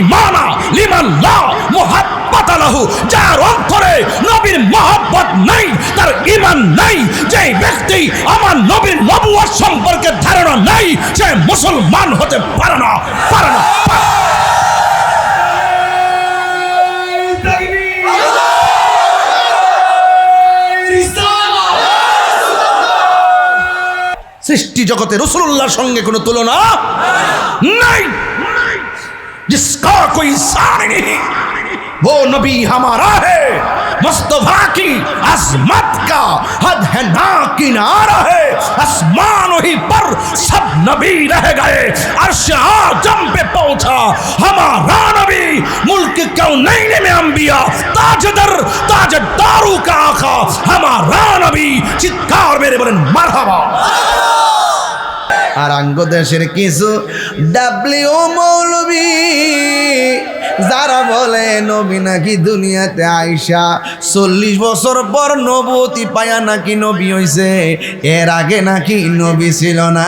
ঈমানা লিমান লা মুহাব্বাতা লাহু, যার অন্তরে নবীর মহব্বত নাই তার ঈমান নাই। যে ব্যক্তি আমার নবীর নবুয়ত সম্পর্কে ধারণা নাই সে মুসলমান হতে পারে না। সৃষ্টি জগতে রাসূলুল্লাহর সঙ্গে কোনো তুলনা নাই। जिसका कोई सार नहीं वो नबी हमारा है। मुस्तफा की अजमत का हद है ना किनारा है। आसमान ही पर सब नबी रह गए, अर्श आजम पे पहुंचा हमारा नबी। मुल्क कौनैन में अंबिया ताजदारों का आका हमारा नबी। चित्कार मेरे बोलें मरहबा। আর আঙ্গ দেশের কিছু ডাব্লিউ মৌলবী যারা বলে নবী নাকি দুনিয়াতে আইসা 40 বছর পর নবুয়তি পায়া নাকি নবী হইছে, এর আগে নাকি নবী ছিল না।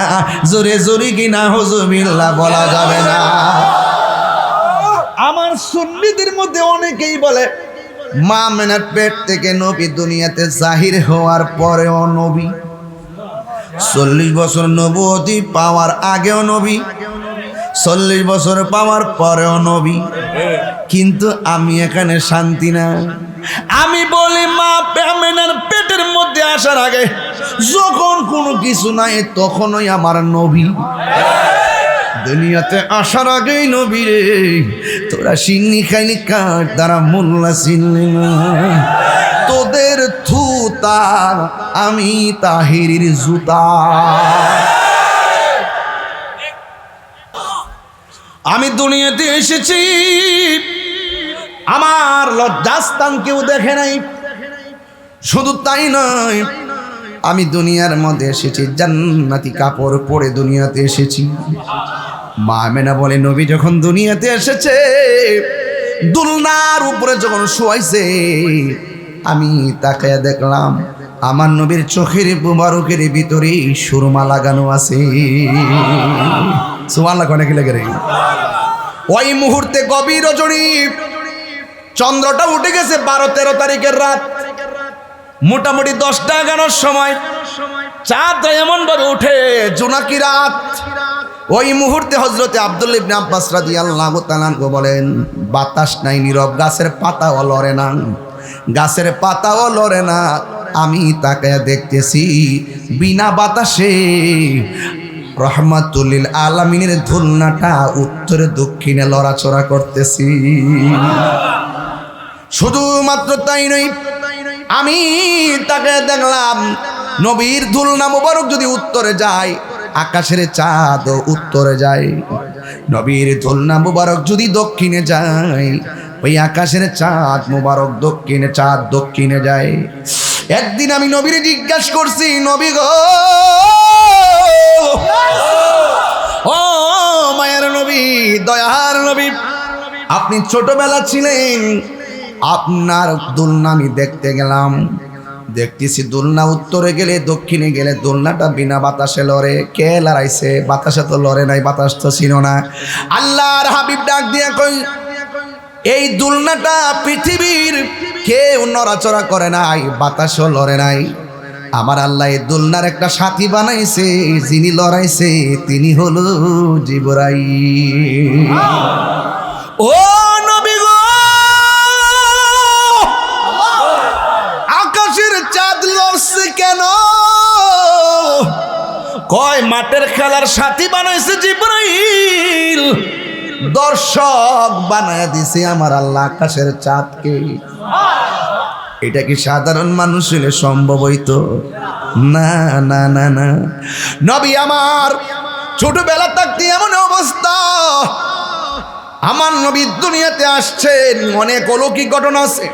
জোরে জোরে কিনা হুজুবিল্লাহ বলা যাবে না। আমার সুন্নিদের মধ্যে অনেকেই বলে মা মেনার পেট থেকে নবী দুনিয়াতে জাহির হওয়ার পরেও নবী, 40 বছর নবুয়তি পাওয়ার আগেও নবী, 40 বছর পাওয়ার পরেও নবী। কিন্তু আমি এখানে শান্তি না। আমি বলি মা আমেনার পেটের মধ্যে আসার আগে যখন কোনো কিছু নাই তখনই আমার নবী। দুনিয়াতে আসার আগেই নবী রে। তোরা সিন্নি খাইলি কাঠ দ্বারা মোল্লা চিনলি না। তোদের থুতা আমি তাহিরির জুতা। আমি দুনিয়াতে এসেছি আমার লজ্জাস্থান কেউ দেখে নাই। শুধু তাই নয়, আমি দুনিয়ার মধ্যে এসেছি জান্নাতি কাপড় পরে দুনিয়াতে এসেছি। মা আমেনা বলে নবী যখন দুনিয়াতে এসেছে দুলনার উপরে যখন শোয়াইছে আমি তাকায়া দেখলাম আমার নবীর চোখের মুবারকের ভিতরে সুরমা লাগানো আছে। সুবহানাল্লাহ কোনে কি লাগে রে। ওই মুহূর্তে গভীর রজনী, চন্দ্রটা উঠে গেছে 12-13 তারিখের রাত, মোটামুটি 10টা-11টার সময় চাঁদ এমন ভাবে উঠে জোনাকি রাত। ওই মুহূর্তে হযরতে আব্দুল্লাহ ইবনে আব্বাস রাদিয়াল্লাহু তাআলা আনহু বলেন বাতাস নাই, নীরব, গাছের পাতাও লড়ে না, গাছের পাতাও লড়ে না। আমি তাকায়া দেখতেছি বিনা বাতাসে রহমাতুল লিল আলামিনের ধুলনাটা উত্তরে দক্ষিণে লড়াচড়া করতেছি। শুধুমাত্র তাই নয়, আমি তাকায়া দেখলাম নবীর ধুলনা মুবারক যদি উত্তরে যায় আকাশের চাঁদ উত্তরে যায়, নবীর ধুলনা মুবারক যদি দক্ষিণে যায় ওই আকাশের চাঁদ মুবারক দক্ষিণে, চাঁদ দক্ষিণে যায়। একদিন আমি নবীরে জিজ্ঞাসা করছি, নবী গো, ও মায়ের নবী, দয়ার নবী, আপনি ছোটবেলা ছিলেন, আপনার দোলনা আমি দেখতে গেলাম, দেখতেছি দোলনা উত্তরে গেলে দক্ষিণে গেলে দোলনাটা বিনা বাতাসে লড়ে। কে লড়াইছে? বাতাসে তো লড়ে নাই, বাতাস তো ছিল না। আল্লাহর হাবিব ডাক দিয়া কই এই দোলনাটা পৃথিবীর কেউ নড়াচড়া করে নাই, বাতাসও লড়ে নাই। আমার আল্লাহ এই দোলনার একটা সাথী বানাইছে, যিনি লড়াইছে তিনি হলো জিবরাইল। ও নবী গো, আকাশের চাঁদ লড়ছে কেন? কয় মাঠের খেলার সাথী বানাইছে জিবরাইল, দর্শক বানায় দিছে আমার আল্লাহ আকাশের চাঁদকে। এটা কি সাধারণ মানুষ হলে সম্ভব হইতো? না না না না। নবী আমার ছোটবেলা থাকতে এমন অবস্থা, আমার নবী দুনিয়াতে আসছেন, অনেক অলৌকিক ঘটনা আছে।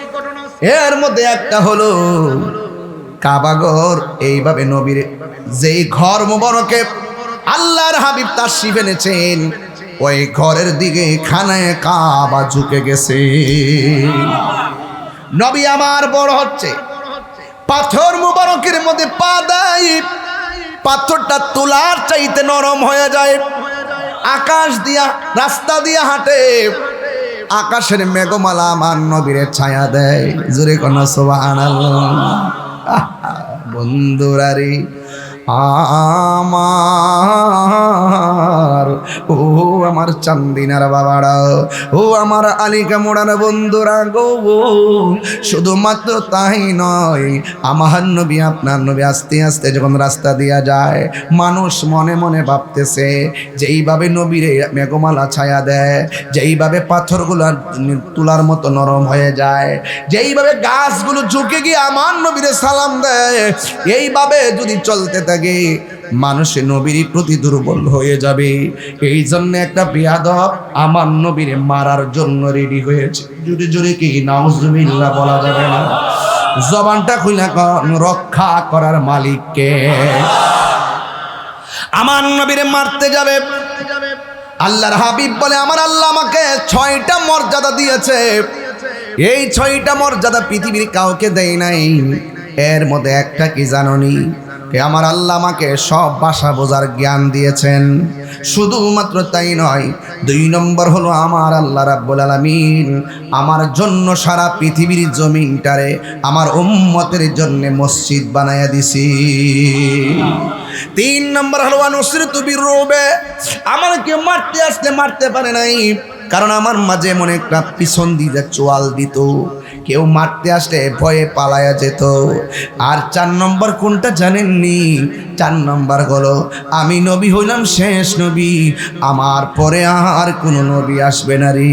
এর মধ্যে একটা হলো কাবাঘর। এইভাবে নবীর যেই ঘর মুবারকে আল্লাহর হাবিব তাশরীফ এনেছেন ওই ঘরের দিকে খানায়ে কাবা ঝুঁকে গেছে। নবী আমার বড় হচ্ছে, পাথর মুবারকের মধ্যে পা দেয়, পাথরটা তুলার চাইতে নরম হয়ে যায়। আকাশ দিয়া রাস্তা দিয়া হাঁটে, আকাশের মেঘমালা আমার নবীরে ছায়া দেয়। জোরে কোন সুবহানাল্লাহ। বন্ধুরা রে আমার, ও আমার চান্দিনার বাবারা, ও আমার আলিকা মোড়ার বন্ধুরা গো, শুধুমাত্র তাই নয়, আমার নবী আপনার নবী আস্তে আস্তে যখন রাস্তা দিয়া যায়, মানুষ মনে মনে ভাবতেছে যেইভাবে নবীরে মেঘমালা ছায়া দেয়, যেইভাবে পাথরগুলো তুলার মতো নরম হয়ে যায়, যেইভাবে গাছগুলো ঝুঁকে গিয়ে আমার নবীরে সালাম দেয়, এইভাবে যদি চলতে থাকে মানুষের নবীর প্রতি দুর্বল হয়ে যাবে। এই জন্য একটা বেয়াদব আমার নবীরে মারার জন্য রেডি হয়েছে। জোরে জোরে কি নাউজুবিল্লাহ বলা যাবে না? জবানটা খুলে রক্ষা করার মালিককে। আমার নবীরে মারতে যাবে, আল্লাহর হাবিব বলে আমার আল্লাহ আমাকে 6টা মর্যাদা দিয়েছে, এই 6টা মর্যাদা পৃথিবীর কাউকে দেয় নাই। এর মধ্যে একটা কি জানোনি? আমার আল্লাহ আমাকে সব ভাষা বোঝার জ্ঞান দিয়েছেন। শুধুমাত্র তাই নয়, 2 নম্বর হলো আমার আল্লাহ রাব্বুল আলামিন আমার জন্য সারা পৃথিবীর জমিনটারে আমার উম্মতের জন্য মসজিদ বানায়া দিছি। 3 নম্বর হলো আনুসরিতু বিররুবে, আমার কেউ মারতে আসলে মারতে পারে নাই, কারণ আমার মাঝে এমন একটা পিছন দিয়ে চোয়াল দিত, কেউ মারতে আসলে ভয়ে পালায়া যেত। আর 4 নম্বর কোনটা জানেননি? 4 নম্বর হলো আমি নবী হইলাম শেষ নবী, আমার পরে আর কোনো নবী আসবে না রে।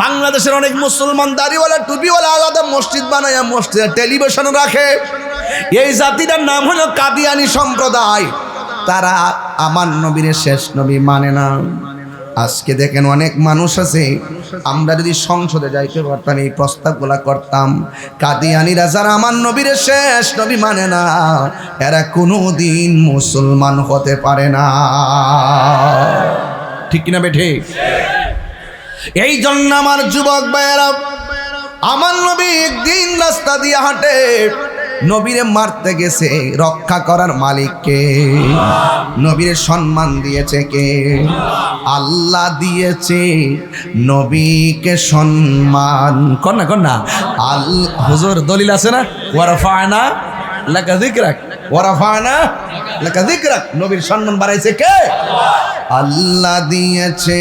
বাংলাদেশের অনেক মুসলমান দাড়িওয়ালা টুপিওয়ালা আলাদা মসজিদ বানায়া মসজিদে টেলিভিশন রাখে, এই জাতিটার নাম হলো কাদিয়ানি সম্প্রদায়। তারা আমার নবীর শেষ নবী মানে না। আজকে দেখেন অনেক মানুষ আছে, আমরা যদি সংসদে যাইতে পারতাম এই প্রস্তাবগুলা করতাম, কাদিয়ানিরা যারা আমার নবীর শেষ নবী মানে না, এরা কোনোদিন মুসলমান হতে পারে না। ঠিক কিনা বেঠে? এই জন্য আমার যুবক ভাইয়েরা, আমার নবী একদিন রাস্তা দিয়ে হাঁটে, নবীরে মারতে গেছে, রক্ষা করার মালিককে। নবীরে সম্মান দিয়েছে কে? আল্লাহ দিয়েছে নবীকে সম্মান। কন্যা হুজুর দলিল আছে না? ওয়ারাফানা লাকা যিকরাক, ওয়ারাফানা লাকা যিকরাক। নবীর সম্মান বাড়াইছে কে? আল্লাহ দিয়েছে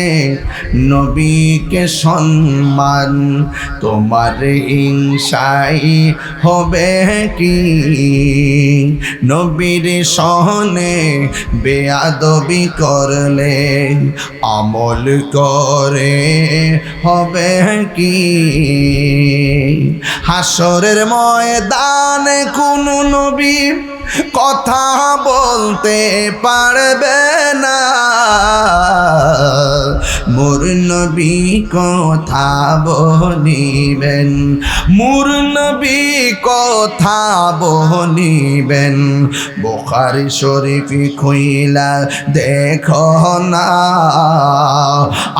নবীকে সম্মান, তোমার হিংসাই হবে কি? নবীর সহনে বেয়াদবি করলে আমল করে হবে কি? হাসরের ময়দানে কোন নবী কথা বলতে পারবে না, মোর নবী কথা বলিবেন, মোর নবী কথা বলিবেন। বুখারী শরীফ খুইলা দেখো না,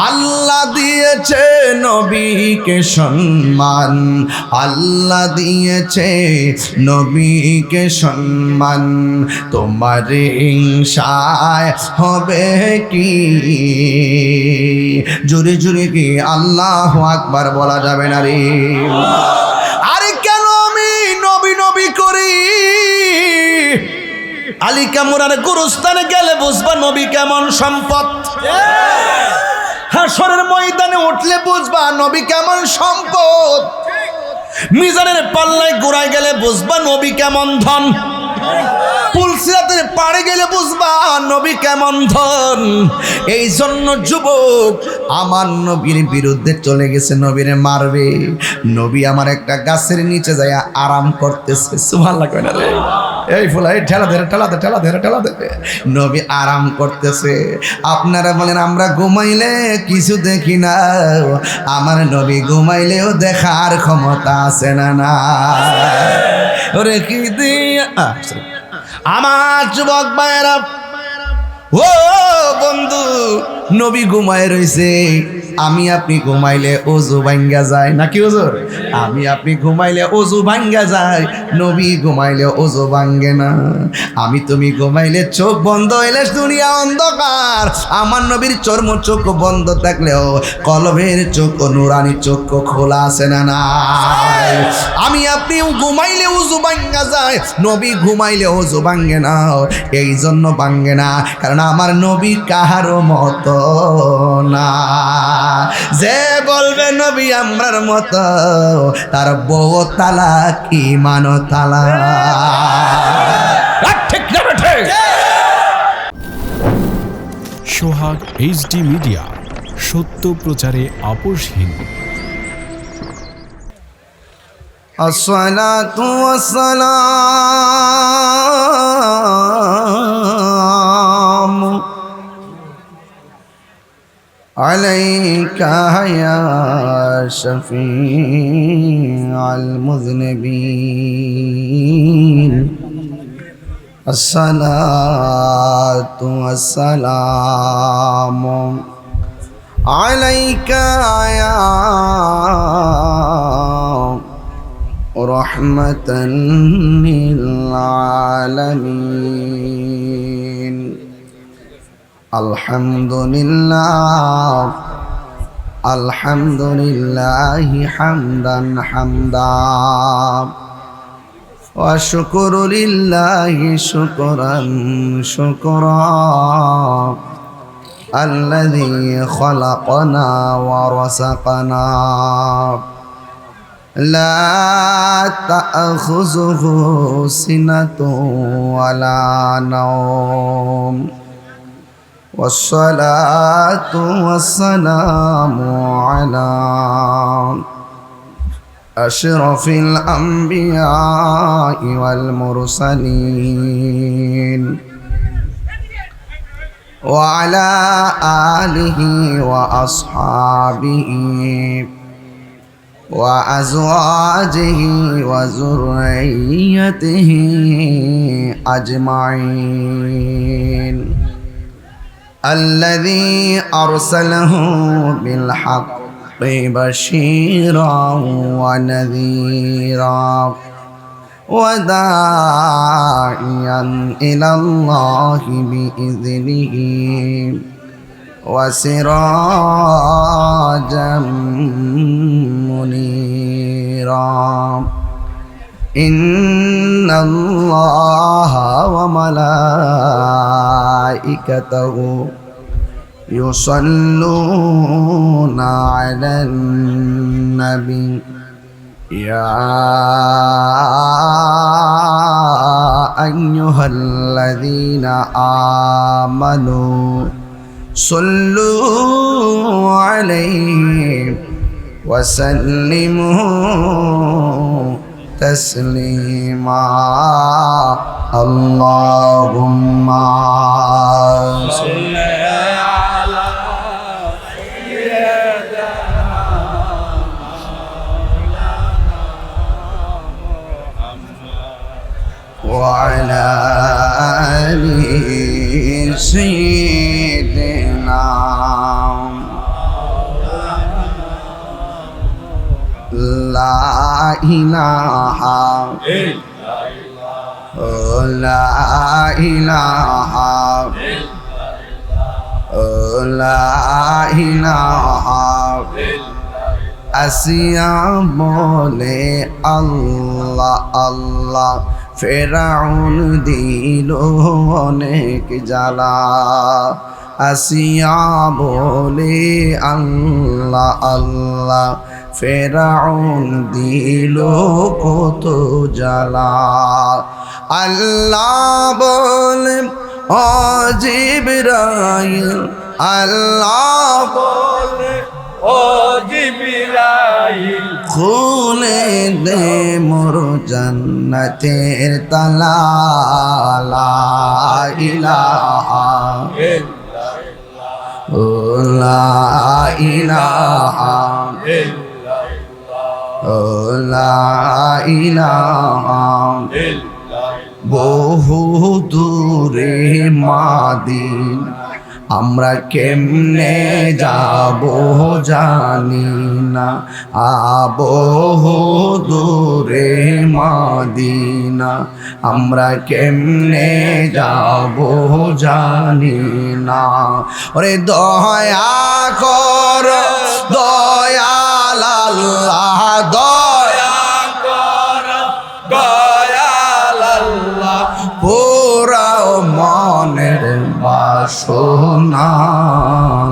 আল্লাহ দিয়েছে নবীকে সম্মান, আল্লাহ দিয়েছে নবীকে সম্মান, তোমার হিংসায় হবে কি? জোরে জোরে কি আল্লাহু আকবার বলা যাবে না রে? আরে কেন আমি নবী নবী করি? আলিকা মুরার গুরুস্থানে গেলে বুঝবা নবী কেমন সম্পদ। হাসরের ময়দানে উঠলে বুঝবা নবী কেমন সম্পদ। মিজানের পাল্লায় গোড়ায় গেলে বুঝবা নবী কেমন ধন। পুলসিরাতের পাড়ে গেলে বুঝবা নবী কেমন ধন। এই জন্য যুবক আমার নবীর বিরুদ্ধে চলে গেছে, নবীরে মারবে। নবী আমার একটা গাছের নিচে যায় আরাম করতেছে। সুবহানাল্লাহ কয় না রে? এই ফুলাই ঠেলা ধরে ঠেলা ধরে ঠেলা ধরে ঠেলা ধরে নবী আরাম করতেছে। আপনারা বলেন আমরা ঘুমাইলে কিছু দেখি না, আমার নবী ঘুমাইলেও দেখার ক্ষমতা আছে না? না ওরে কি দিয়া আমার যুবক ভাইয়েরা, ও বন্ধু নবী ঘুমায় রইছে, আমি আপনি ঘুমাইলে ওযু ভাঙ্গা যায় নাকি হুজুর? আমি আপনি ঘুমাইলে ওযু ভাঙ্গা যায়, নবী ঘুমাইলে ওযু ভাঙ্গে না। আমি তুমি ঘুমাইলে চোখ বন্ধ হইলে দুনিয়া অন্ধকার, আমার নবীর চর্ম চোখ বন্ধ থাকলেও কলবের চোখ নুরানি চোখ খোলা আছে না নাই? আমি আপনি ঘুমাইলে ওযু ভাঙ্গা যায়, নবী ঘুমাইলে ওযু ভাঙ্গে না। এই জন্য ভাঙ্গে না কারণ আমার নবী কাহারও মতো না। যে বলবে নবী আমরার মতো, তার বউ তালাক ঈমান তালাক। ঠিক না বেঠে? সোহাগ HD মিডিয়া, সত্য প্রচারে আপোষহীন। আসসালাতু ওয়াসসালামু আলাইকা ইয়া শাফিআল মুযনিবিন। আসসালাতু ওয়াসসালামু আলাইকা ইয়া রাহমাতান লিল আলামিন। আলহামদুলিল্লাহ, আলহামদুলিল্লাহি হামদান হামদা, ওয়া শুকরুলিল্লাহি শুকরান শুকরা, আল্লাযী খালাকানা ওয়া রাযাকানা, লা তা'খুযুহু সিনাতুন ওয়ালা নাওম। والصلاة والسلام على أشرف الأنبياء والمرسلين وعلى آله وأصحابه وأزواجه وذريته أجمعين، الذي أرسله بالحق بشيرا ونذيرا وداعيا إلى الله بإذنه وسراجا منيرا. إن الله وملائكته يصلون على النبي يا أيها الذين آمنوا صلوا عليه وسلموا تسليما. اللهم صل على سيدنا وعلى آل سيدنا. لا إله إلا الله، لا إله إلا الله، لا إله আসিয়া বলে আল্লাহ আল্লাহ, ফেরাউন দিল অনেক জ্বালা। আসিয়া বলে আল্লাহ আল্লাহ, ফেরাউন দিল কত জ্বালা। আল্লাহ বলে ও জিবরাইল, আল্লাহ বলে ও জিবরাইল, খুলে দে মোর জান্নাতের তালা। লা ইলাহা ইল্লাল্লাহ, লা ইলাহা ইল্লাল্লাহ, লা ইলাহা ইল্লাল্লাহ। বহু দূরে মাদিনা আমরা কেমনে যাব জানি না, আবহ দূরে মদিনা। আমরা কেমনে যাব জানি না। ওরে দয়া কর দয়াল আল্লাহ, দয়া কর দয়াল আল্লাহ, পুরাও মনের বাসনা,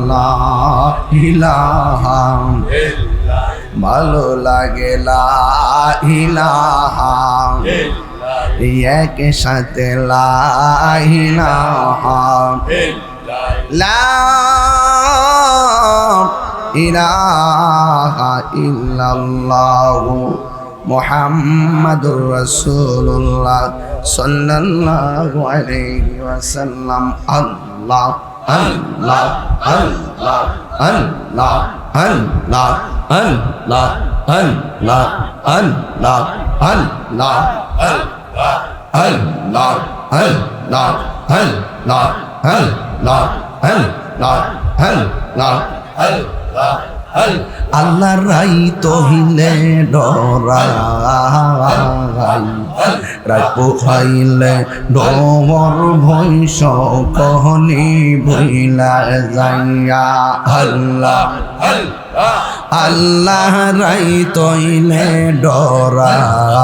লা ইলাহা ভালো লাগে, লা ইলাহা এক সাথে, লা ইলাহা লা ইলাহা ইল্লাল্লাহু মুহাম্মাদুর রাসূলুল্লাহ সাল্লাল্লাহু আলাইহি ওয়াসাল্লাম। আল্লাহ আল্লাহ আল্লাহ আল্লাহ আল্লাহ আল্লাহ আল্লাহ আল্লাহ আল্লাহ আল্লাহ আল্লাহ আল্লাহ আল্লাহ আল্লাহ আল্লাহ আল্লাহ রাই তহিলে ডরাই, রাই পোখাইলে ডর ভৈষ কহনি ভইলা যাইয়া। আল্লাহ আল্লাহ রাই তইলে ডরাই,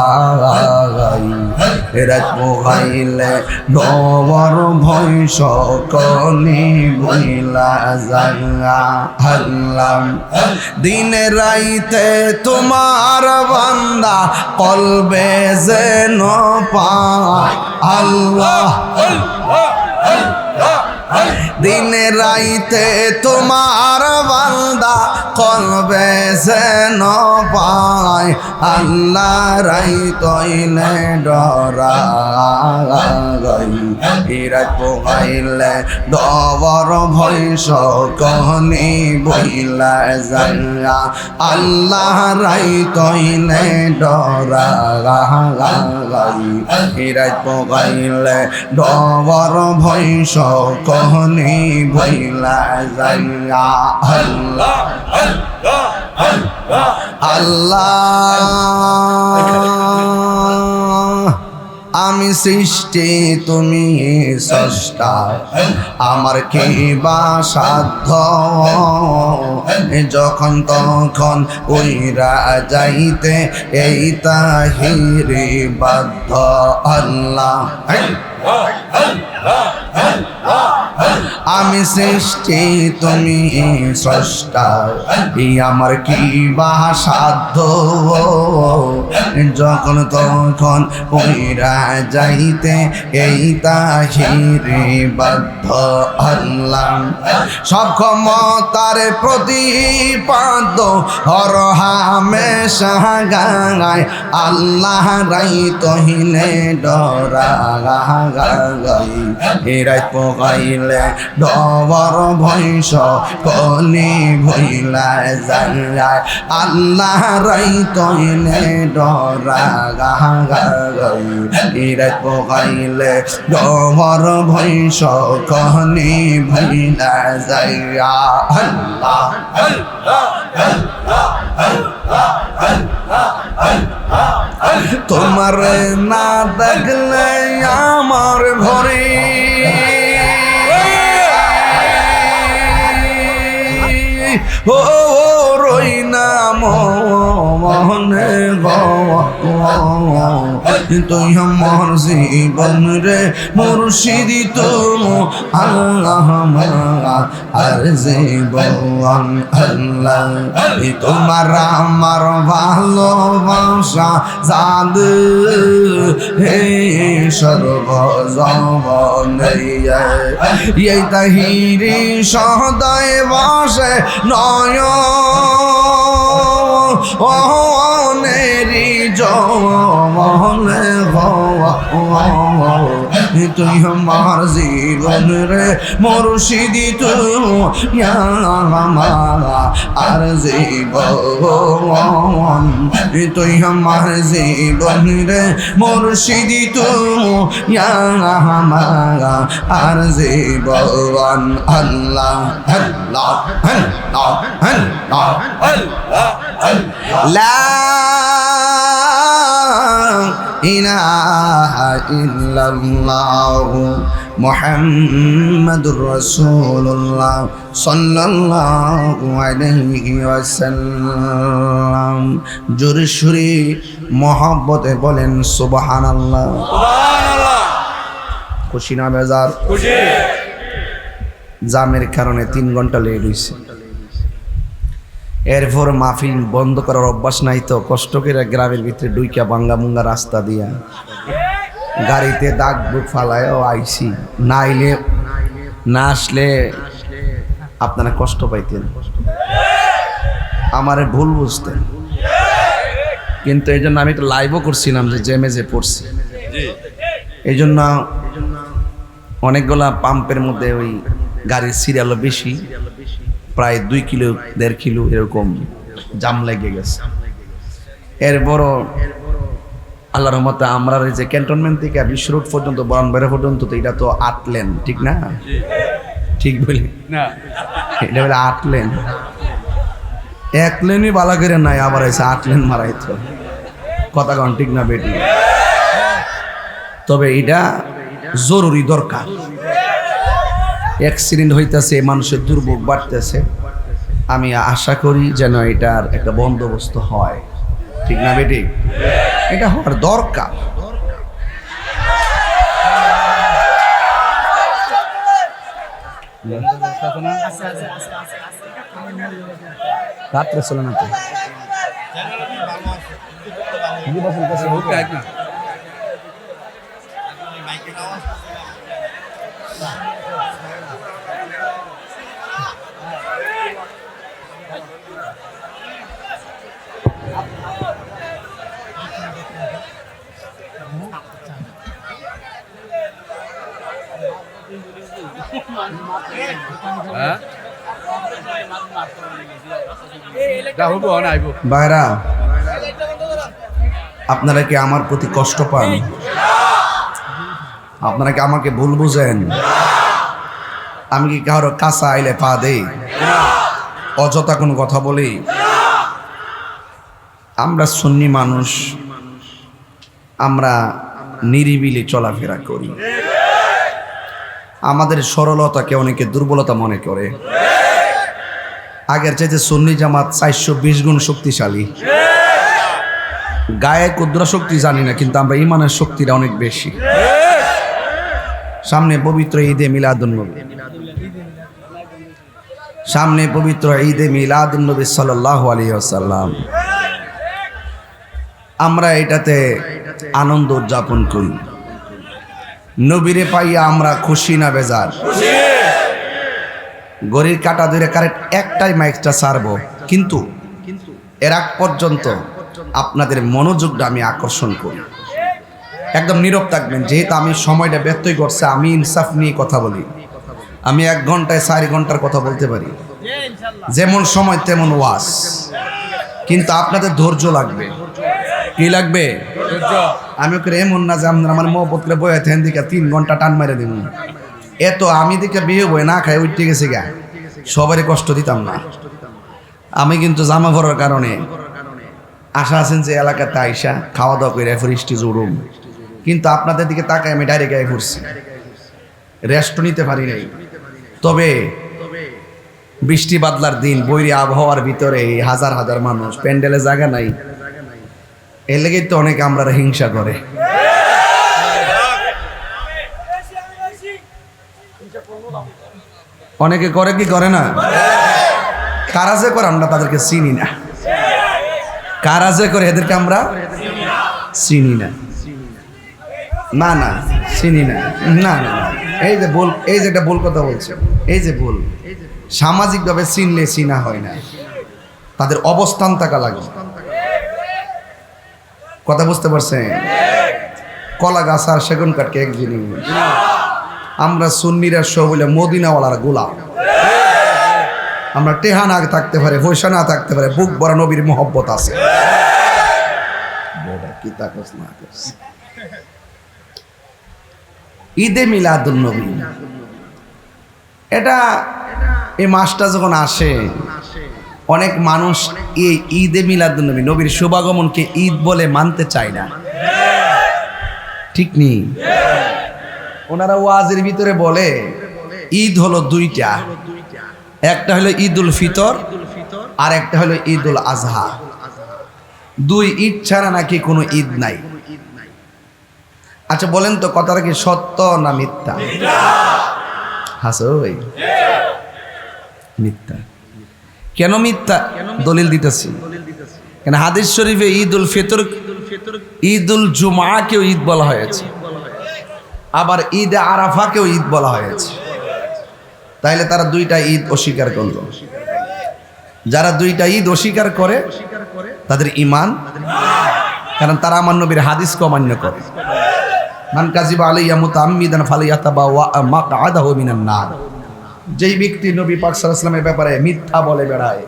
রাত পোখাইলে ডর ভৈষ কহনি ভইলা যাইয়া। আল্লাহ দিন রাইতে তোমার বান্দা কলবে যেন পায়। আল্লাহ দিন রাইতে তোমার বান্দা কলবে যেন পায়। আল্লাহ রাই তইলে ডরাই, রাত পোহাইলে ডবর ভৈষ কহনি বইলা যাইয়া। আল্লাহ রাই তইলে ডরাই, রাত পোহাইলে ডবর ভৈষ কহনি বইলা যাইয়া। আল্লাহ আল্লাহ আমি সৃষ্টি তুমি স্রষ্টা, আমার কি বা সাধ্য যখন তখন উইরা যাইতে এই তাহিরি বাধ্য। আল্লাহ আমি সৃষ্টি তুমি স্রষ্টা, আমার কি বা সাধ্য যখন তখন উইরা যাইতে এই তাহিরে বাধ্য। আল্লাহ সব ক্ষমতার প্রতিপাদ্য হর হামেশা গায়। আল্লাহ রাই তহিলে ডরাই, রাত পোহাইলে ডবর ভৈষ কলি ভইলা যায়। আল্লাহ রাই তইলে ডরাই, রাত পোহাইলে ডবর ভৈষ কলি ভইলা যায়। আল্লাহ তোমার না দেখলে আমার ঘরে ও রই না মনে তুই আমার জীবন রে মুর্শিদি তুম আল্লাহ আর জীবন। আল্লাহ তোমার আমার ভালোবাসা জাদ হে সর্বজীবন এই তাহিরি সদায় বাসে নয় নেরি জমলে তুই আমার জীবন রে মুর্শিদি তুই আমার আর জীবন তুই আমার জীবন রে মুর্শিদি তুই আমার আর জীবন আল্লাহ আল্লাহ আল্লাহ আল্লাহ লা ইলাহা ইল্লাল্লাহ মুহাম্মাদুর রাসূলুল্লাহ সাল্লাল্লাহু আলাইহি ওয়াসাল্লাম। জোরে সুরে মহব্বতে বলেন সুবহানাল্লাহ। সুবহানাল্লাহ। খুশি না বেজার? খুশি। জামের কারণে 3 ঘন্টা লেট হইছে। এরপর মাহফিল বন্ধ করার অভ্যাস নাই তো কষ্ট করে গ্রামের ভিতরে ডুইকা ভাঙ্গা মুঙ্গা রাস্তা দিয়া গাড়িতে দাগ বুক ফালায়ও আইসি, না আইলে না আসলে আপনারা কষ্ট পাইতেন, আমার ভুল বুঝতেন। কিন্তু এই জন্য আমি একটু লাইভও করছিলাম যে জেমেজে পড়ছি, এই জন্য অনেকগুলা পাম্পের মধ্যে ওই গাড়ির সিরিয়ালও বেশি, প্রায় 2 কিলো 1.5 কিলো এরকম জাম লেগে গেছে। এরপরও আল্লাহর রহমতে আমরা এই যে ক্যান্টনমেন্ট থেকে বিশ্ব রোড পর্যন্ত বরণবাড়ি পর্যন্ত, তো এটা তো 8 লেন, ঠিক না? ঠিক বলি না? এটা বলে 8 লেন, 1 লেনই বালা করে নাই, আবার এসে 8 লেন মারাইতো, কথা কন ঠিক না বেটি? তবে এটা জরুরি দরকার। অ্যাক্সিডেন্ট হইতেছে, মানুষের দুর্ভোগ বাড়তেছে, আমি আশা করি যেন এটার একটা বন্দোবস্ত হয়, ঠিক না বেটি? এটা হওয়ার দরকার। রাত্রে চলে না তো ভাইরা, আপনারা কি আমার প্রতি কষ্ট পান? আপনারা কি আমাকে ভুল বুঝেন? আমি কি কারো কাঁচা আইলে পা দেই? অযথা কোনো কথা বলি? আমরা সুন্নি মানুষ, আমরা নিরিবিলি চলাফেরা করি, আমাদের সরলতাকে অনেকে দুর্বলতা মনে করে। আগের চাইতে সুন্নি জামাত 420 গুণ শক্তিশালী। গায়ে কুদ্রা শক্তি জানি না, কিন্তু আমরা ইমানের শক্তিটা অনেক বেশি। সামনে পবিত্র ঈদে মিলাদুন্নবী, সামনে পবিত্র ঈদে মিলাদুন্নবী সাল্লাল্লাহু আলাইহি ওয়াসাল্লাম। আমরা এটাতে আনন্দ উদযাপন করি। নবীরে পাইয়া আমরা খুশি না বেজার? গড়ির কাটা ধরে কারেক্ট একটাই মাইকটা ছাড়বো, কিন্তু এর আগ পর্যন্ত আপনাদের মনোযোগটা আমি আকর্ষণ করি। একদম নীরব থাকবেন, যেহেতু আমি সময়টা ব্যত্যয় করছে, আমি ইনসাফ নিয়ে কথা বলি। আমি 1 ঘন্টায় 4 ঘন্টার কথা বলতে পারি, যেমন সময় তেমন ওয়াজ, কিন্তু আপনাদের ধৈর্য লাগবে। কি লাগবে? আমি ওকে এমন না যে আপনার আমার মহব্বত করে বয়ে থেন দিকে 3 ঘন্টা টান মেরে দিব, এত আমি দিকে বিয়ে বই না খাই উঠতে গেছে গা, সবারই কষ্ট দিতাম না। আমি কিন্তু জামা পরার কারণে আশা আছেন যে এলাকাতে আইসা খাওয়া দাওয়া করে ফ্রিস্টি জুড়ুম, কিন্তু আপনাদের দিকে তাকায় আমি ডাইরেক্ট গায়ে ঘুরছি, রেস্ট নিতে পারি নাই। তবে বৃষ্টি বাদলার দিন, বৈরী আবহাওয়ার ভিতরে হাজার হাজার মানুষ, প্যান্ডেলে জায়গা নাই, এর লেগেই তো অনেকে আমরা হিংসা করে। অনেকে করে কি করে না? কারা যে করে আমরা তাদেরকে চিনি না, কারা যে করে এদেরকে আমরা চিনি না। না না চিনি না, না না, এই যে ভুল, এই যে একটা ভুল কথা বলছে, এই যে ভুল। সামাজিকভাবে চিনলে চিনা হয় না, তাদের অবস্থান থাকা লাগে। কথা বুঝতে পারছেন? কলা গাছ আর সেগুন কাঠকে এক জিনিস। আমরা সুন্নিরা সব বলে মদিনাওয়ালার গোলাম। আমরা টেহা না থাকতে পারে, পয়সা না থাকতে পারে, বুক ভরা নবীর মোহব্বত আছে। ঈদে মিলাদুন নবী, এটা এই মাসটা যখন আসে অনেক মানুষ এই ঈদে মিলাদুন নবী, নবীর শুভাগমনকে ঈদ বলে মানতে চায় না, ঠিক নেই? ওনারা ওয়াজের ভিতরে বলে ঈদ হলো দুইটা, একটা হলো ঈদুল ফিতর আর একটা হলো ঈদুল আজহা। দুই ঈদ ছাড়া নাকি কোনো ঈদ নাই। আচ্ছা বলেন তো কথাটা কি সত্য না মিথ্যা? হাসোই মিথ্যা। কেন মিথ্যা? দলিল দিতেছি। কেন হাদিস শরীফে ঈদুল ফিতর, ঈদুল জুমাকেও ঈদ বলা হয়েছে, আবার ঈদ আরাফাকেও ঈদ বলা হয়েছে। তাইলে তারা দুইটা ঈদ অস্বীকার করলো। যারা দুইটা ঈদ অস্বীকার করে তাদের ঈমান, কারণ তারা আমার নবীর হাদিসকে অমান্য করে। মান কাযিবা আলাইয়া মুতাআম্মিদান ফালিয়াতাবাওয়া মাকআদাহু মিনান নার। যেই ব্যক্তি নবী পাক সাল্লাল্লাহু আলাইহি ওয়াসাল্লামের ব্যাপারে মিথ্যা বলে বেড়ায়,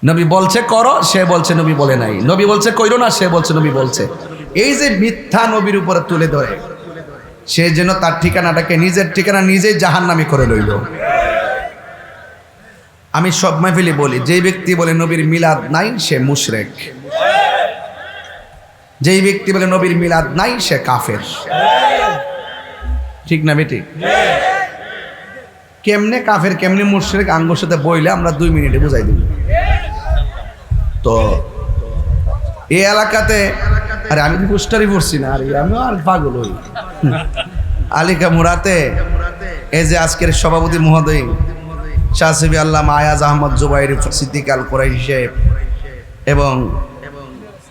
নবী বলছে করো, সে বলছে নবী বলে নাই, নবী বলছে কইরো না, সে বলছে নবী বলছে, এই যে মিথ্যা নবীর উপরে তুলে ধরে, সে যেন তার ঠিকানাটাকে নিজের ঠিকানা নিজেই জাহান্নামী করে লইল। আমি সব মাহফিলে বলি, যেই ব্যক্তি বলে নবীর মিলাদ নাই সে মুশরিক, যেই ব্যক্তি বলে নবীর মিলাদ নাই সে কাফের, ঠিক না বেটি? কেমনে কাফের কেমনে মুশরিক আঙ্গুর সাথে বইলে আমরা 2 মিনিটে বুঝাই দিব। তো এই এলাকাতে, আরে আমি তো পোস্টারই পড়ছি না, আরে আমিও আর পাগল হই। আলিকা মুরাতে এই যে আজকের সভাপতি মহোদয় শাহসিবি আল্লামা আয়াজ আহমদ জুবাইর সিদ্দিক আল কুরাইশি সাহেব এবং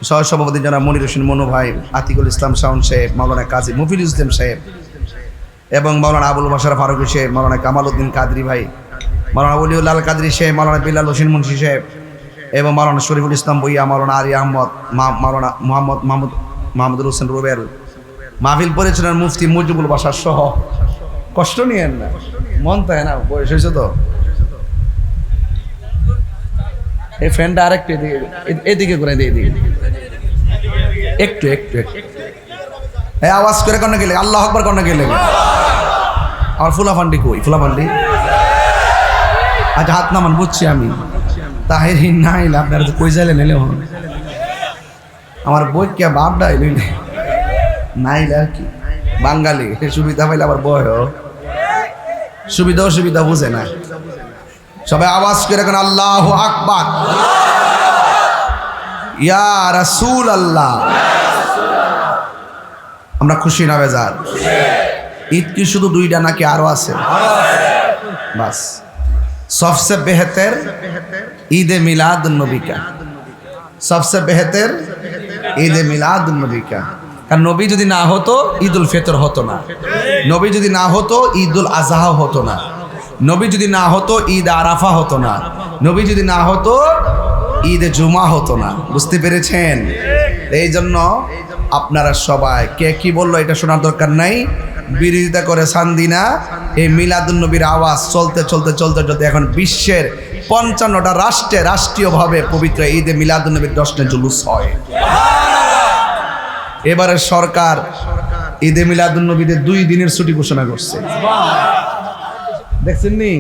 সহসভাপতি জনাব মনির হোসেন মনু ভাই, আতিকুল ইসলাম শাওন সাহেব, মাওলানা কাজী মুফিদুল ইসলাম সাহেব এবং মাওলানা আবুল বাশার ফারুক সাহেব, মাওলানা কামাল উদ্দিন কাদরি ভাই, মাওলানা ওলিউল্লাহ আল কাদরি সাহেব, মাওলানা বিলাল হোসেন মুন্সি সাহেব এবং মাওলানা শরীফুল ইসলাম বইয়া, মাওলানা আলী আহমদ, মাওলানা মাহমুদুল হোসেন রুবেল, মাহফিল পরিচালনার মুফতি মুজিবুল বাশার সহ। কষ্ট নিয়েন না, মন তাই না, বয়স হয়েছে তো। এই ফ্যানটা আরেকটু এদিকে করে দিয়ে দিকে একটু একটু একটু আওয়াজ করে কন্যা গেলে, আল্লাহ আকবার কন্যা গেলে। আমার ফুলাফান্ডি কই? ফুলাফান্ডি আজ হাত নামান, বুঝছি আমি। তাহের নাইল আপনারা তো কই যাইলে নিলে আমার বই কে বাপডা এলি নাইল আর কি, বাঙালি সুবিধা পাইলে আবার বয় সুবিধা অসুবিধা বুঝে না। সবাই আওয়াজ করে এখন আল্লাহু আকবার, ইয়া রাসূল আল্লাহ। আমরা খুশি না বেজার? ঈদ কি শুধু 2টা নাকি আরো আছে? বাস सबसे बेहतर ईद मिलाद नबी का, सबसे बेहतर ईद मिलाद नबी का। কারণ নবী যদি না হতো ঈদুল ফিতর হতো না, নবী যদি না হতো ঈদুল আজহা হতো না, নবী যদি না হতো ঈদ আরাফা হতো না, নবী যদি না হতো ঈদ জুমা হতো না। বুঝতে পেরেছেন? এই জন্য আপনারা সবাই কে কি বললো এটা শোনার দরকার নাই, বিরোধিতা করে শান্দিনা। এই মিলাদুন নবীর আওয়াজ চলতে চলতে চলতে চলতে এখন বিশ্বের 55টা রাষ্ট্রে রাষ্ট্রীয়ভাবে পবিত্র ঈদে মিলাদুন নবীর 10 জুলুস হয়। এবারে সরকার ঈদে মিলাদুন নবীতে 2 দিনের ছুটি ঘোষণা করছে, দেখছেন নি?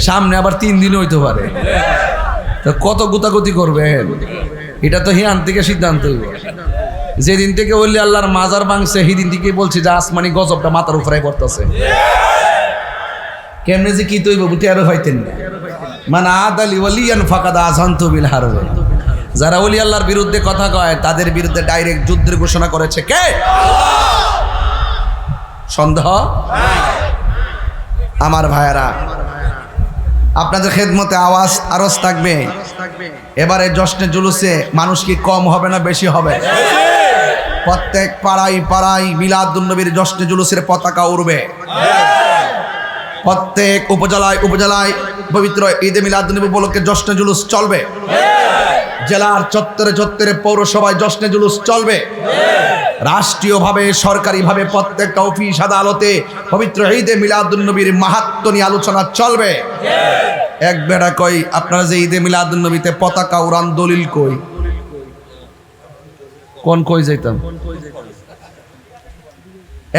সামনে আবার 3 দিন হইতে পারে। তো কত গুতাগুতি করবেন? এটা তো হিয়ান থেকে সিদ্ধান্ত হইব। যেদিন থেকে বললি আল্লাহর মাজার ভাঙছে সেদিন থেকে বলছি যে আসমানি গজবটা মাথার উপরে পড়তেছে। কেমনে যে কি তৈব বুঝতে আরো হইতেন না। মানে আদালি ওয়ালিয়ান ফাকাদ আযানতু বিল হারব। যারা ওলি আল্লাহর বিরুদ্ধে কথা কয় তাদের বিরুদ্ধে ডাইরেক্ট যুদ্ধের ঘোষণা করেছে কে? আল্লাহ। সন্দেহ? আমার ভাইয়েরা, আপনাদের খেদমতে আওয়াজ আরজ থাকবে। এবারে জশ্নে জুলুসে মানুষ কি কম হবে না বেশি হবে? প্রত্যেক পাড়ায় পাড়ায় মিলাদুন নবীর জশ্নে জুলুসের পতাকা উড়বে। প্রত্যেক উপজেলায় উপজেলায় পবিত্র ঈদে মিলাদুন নবী উপলক্ষে জশ্নে জুলুস চলবে। জেলার চত্বরে চত্বরে পৌরসভায় জশ্নে জুলুস চলবে, রাষ্ট্রীয়ভাবে সরকারিভাবে প্রত্যেকটা অফিস আদালতে পবিত্র ঈদে মিলাদুন নবীর মাহাত্ম্য নিয়ে আলোচনা চলবে। এক বেড়া কই আপনারা যে ঈদে মিলাদুন নবীতে পতাকা উড়ান দলিল কই? কোন কই যাইতাম?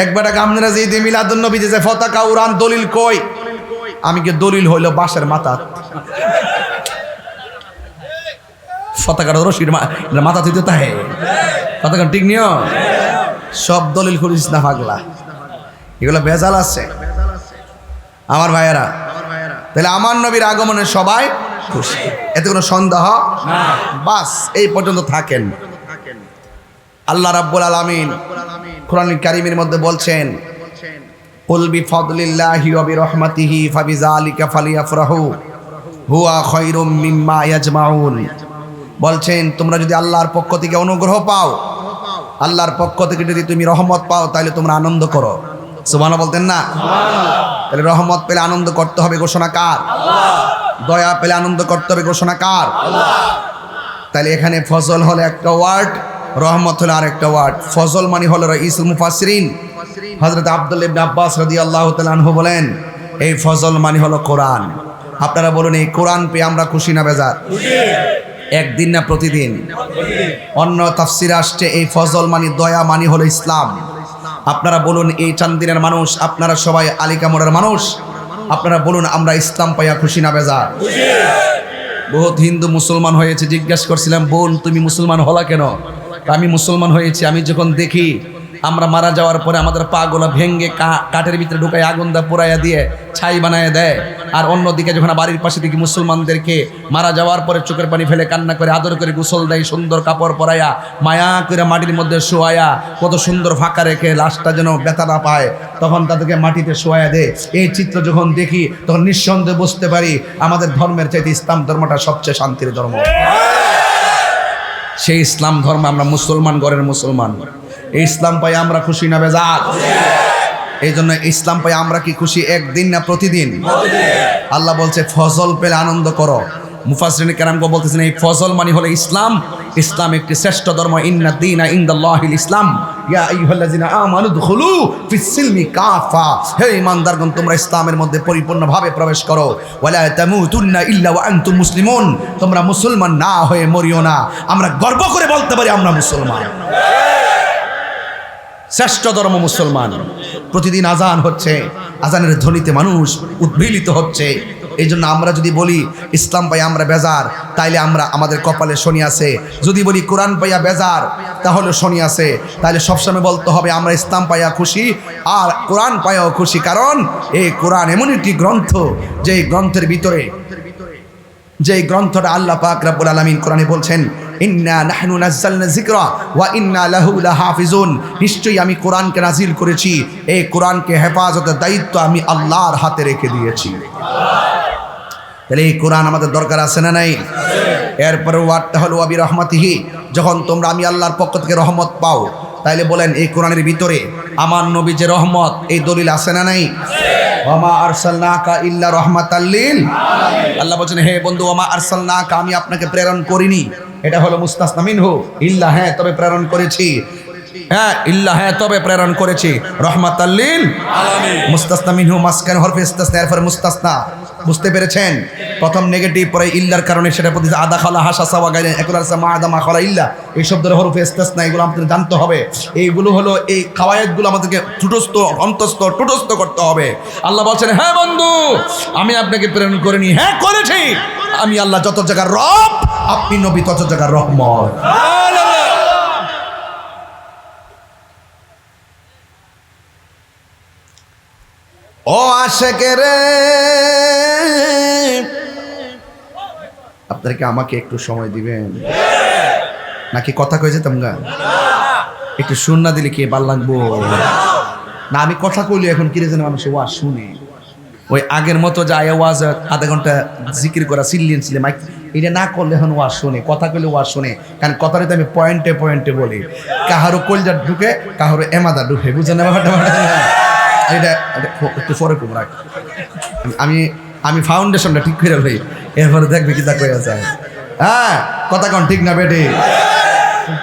এক বেড়া আপনারা যে ঈদে মিলাদুন নবীতে যে পতাকা উড়ান দলিল কই? আমি কি দলিল হইল বাঁশের মাথা, পতাকাটা রশির মাথা দিতে তাহে পতাকা ঠিক নিও। সব দলিল করিস না পাগলা, এগুলো ভেজাল আছে আমার ভাইয়েরা। তাহলে আমার নবীর আগমনে সবাই খুশি, এতে কোনো সন্দেহ বাস এই পর্যন্ত থাকেন। আল্লাহ রাব্বুল আলামিন কোরআন কারীমের মধ্যে বলছেন, কুল বিফাদলিল্লাহি ওয়া বিরহমাতিহি ফাবিযালিকা ফালিয়াফরাহু হুয়া খায়রুম মিম্মা ইয়াজমাউন। বলছেন তোমরা যদি আল্লাহর পক্ষ থেকে অনুগ্রহ পাও, আল্লাহর পক্ষ থেকে যদি তুমি রহমত পাও, তাহলে তোমরা আনন্দ করো। সুবহানাল্লাহ বলতেন না? তাহলে রহমত পেলে আনন্দ করতে হবে, ঘোষণা কার? দয়া পেলে আনন্দ করতে হবে, ঘোষণা কার? তাহলে এখানে ফজল হলো একটা ওয়ার্ড, রহমত হলো আরেকটা ওয়ার্ড। ফজল মানে হলো রাইসুল মুফাসসিরিন হযরত আব্দুল্লাহ ইবনে আব্বাস রাদিয়াল্লাহু তাআলা আনহু বলেন, এই ফজল মানে হলো কোরআন। আপনারা বলুন, এই কোরআন পেয়ে আমরা খুশি না বেজার? একদিন না প্রতিদিন? অন্য তাফসিরে আসছে এই ফজল মানে দয়া মানে হলো ইসলাম। আপনারা বলুন, এই চান্দিনের মানুষ, আপনারা সবাই আলিকামরের মানুষ, আপনারা বলুন আমরা ইসলাম পাইয়া খুশি না বেজার? বহুত হিন্দু মুসলমান হয়েছে, জিজ্ঞাসা করছিলাম বোন তুমি মুসলমান হলা কেন? আমি মুসলমান হয়েছি, আমি যখন দেখি আমরা মারা যাওয়ার পরে আমাদের পা গুলো ভেঙ্গে কাঠের ভিতরে ঢুকাই আগুন দা পুরাইয়া দিয়ে ছাই বানায় দেয়, আর অন্যদিকে যখন বাড়ির পাশে দেখি মুসলমানদেরকে মারা যাওয়ার পরে চোখের পানি ফেলে কান্না করে আদর করে গোসল দেয়, সুন্দর কাপড় পরাইয়া মায়া করে মাটির মধ্যে শোয়ায়া কত সুন্দর ফাঁকা রেখে লাশটা যেন ব্যথা না পায়, তখন তাদেরকে মাটিতে শোয়ায়া দেয়। এই চিত্র যখন দেখি তখন নিঃসন্দেহে বুঝতে পারি আমাদের ধর্মের চাইতে ইসলাম ধর্মটা সবচেয়ে শান্তির ধর্ম। সেই ইসলাম ধর্ম আমরা মুসলমান ঘরের মুসলমান, এই ইসলাম পাই আমরা খুশি না বেজার? এই জন্য ইসলাম পাই আমরা কি খুশি একদিন না প্রতিদিন? আল্লাহ বলছে ফজল পেলে আনন্দ করো। মুফাসসিরিন কেরামগণ বলতেছেন এই ফজল মানে হলো ইসলাম। ইসলাম একটি শ্রেষ্ঠ ধর্ম, ইন্না দীনা ইনদাল্লাহিল ইসলাম, ইয়া আইয়ুহাল্লাযিনা আমানু দুখুলু ফিস সিলমি কাফা। হে ঈমানদারগণ, তোমরা ইসলামের মধ্যে পরিপূর্ণভাবে প্রবেশ করো। ওয়ালা তামুতুন্না ইল্লা ওয়া আনতুম মুসলিমুন, তোমরা মুসলমান না হয়ে মরিও না। আমরা গর্ব করে বলতে পারি আমরা মুসলমান, শ্রেষ্ঠ ধর্ম মুসলমান। প্রতিদিন আজান হচ্ছে, আজানের ধ্বনিতে মানুষ উদ্বেলিত হচ্ছে। এই জন্য আমরা যদি বলি ইসলাম পাই আমরা বেজার, তাইলে আমরা আমাদের কপালে শনি আছে। যদি বলি কোরআন পাইয়া বেজার, তাহলে শনি আছে। তাইলে সবসময় বলতে হবে আমরা ইসলাম পাইয়া খুশি আর কোরআন পাইয়াও খুশি। কারণ এই কোরআন এমন একটি গ্রন্থ, যে গ্রন্থের ভিতরে, যে গ্রন্থটা আল্লাহ পাক রব্বুল আলামিন কোরআনে বলছেন, ইন্না নাহনু নাযালনা যিকরা ওয়া ইন্না লাহু লাহাফিজুন। নিশ্চয়ই আমি কোরআনকে নাজিল করেছি, এই কোরআনকে হেফাজতের দায়িত্ব আমি আল্লাহর হাতে রেখে দিয়েছি। তাহলে এই কোরআন আমাদের দরকার আছে না নাই? এরপরে ওয়ার্ডটা হলো ওয়া বিরহমাতিহি, যখন তোমরা আমি আল্লাহর পক্ষ থেকে রহমত পাও, তাইলে বলেন এই কোরআনের ভিতরে আমার নবী যে রহমত, এই দলিল আছে না নাই? ওয়ামা আরসালনাকা ইল্লা রাহমাতাল লিল আলামিন। আল্লাহ বলেন হে বন্ধু, ওয়ামা আরসালনাকা, আমি আপনাকে প্রেরণ করিনি। এটা হলো মুস্তাসনা মিনহু, ইল্লা হ্যাঁ তবে প্রেরণ করেছি, হ্যাঁ ইল্লা হ্যাঁ তবে প্রেরণ করেছি রাহমাতাল লিল আলামিন। মুস্তাসনা মিনহু মাসকান হরফে ইস্তিসনা, এরপর মুস্তাসনা। বুঝতে পেরেছেন? প্রথম নেগেটিভ, পরে ইল্লার কারণে সেটা প্রতি আদা খালা হাসা সাওয়া গাইলেন একুলার মা আদা মা খালা ইল্লা, এই শব্দের হরফে ইস্তিসনা, এগুলো আমাদের জানতে হবে। এইগুলো হলো এই কাওয়ায়েদগুলো আমাদেরকে টুটস্থ করতে হবে। আল্লাহ বলছেন হ্যাঁ বন্ধু, আমি আপনাকে প্রেরণ করিনি, হ্যাঁ করেছি। আমি আল্লাহ যত জায়গার রব, আপনি নবী তত জায়গার রহমত। ও আশেকের, আপনারা আমাকে একটু সময় দিবেন নাকি কথা কয়ে যেতাম গা? একটু শুন না দিলে কি ভাল লাগবো না? আমি কথা কইলি এখন কিরে যেন মানুষ ওয়াজ শুনে, ওই আগের মতো যায় ওয়াজ আধা ঘন্টা জিকির করা সিলিয়ন ছিল মাইক, এটা না করলে এখন ওয়াজ শুনে, কথা কইলে ওয়াজ শুনে। কারণ কথাটা তো আমি পয়েন্টে পয়েন্টে বলি, কাহারো কলজা ঢুকে কাহারো এমাদা ঢুকে, বুঝলেন না ব্যাপারটা? এটা একটু পরে কম রাখ, আমি ফাউন্ডেশনটা ঠিক করে লই, এরপরে দেখবে কি তা কয়ে যায়। হ্যাঁ কথা কোন ঠিক না বেটি?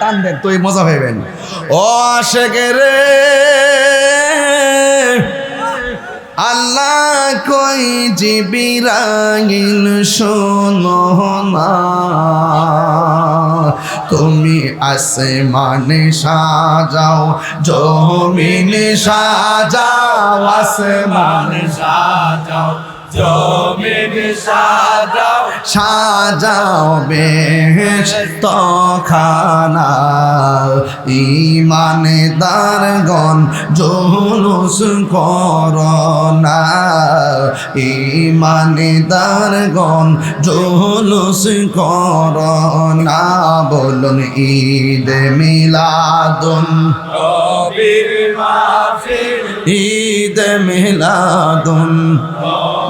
টান দেন তুই মজা পাইবেন। ও আশেকে রে আল্লাহ কই জিবরাইল শোনো না, তুমি আসমানে সাজাও জমিনে সাজাও, আসমানে সাজাও জমিনে সাজাও, সাজাও বেহেশত খানা। ঈমানদারগণ জুলুস করনা, ঈমানদারগণ জুলুস করনা। বলুন ঈদ মিলাদুন নবীর মাহফিল, ঈদ মিলাদুন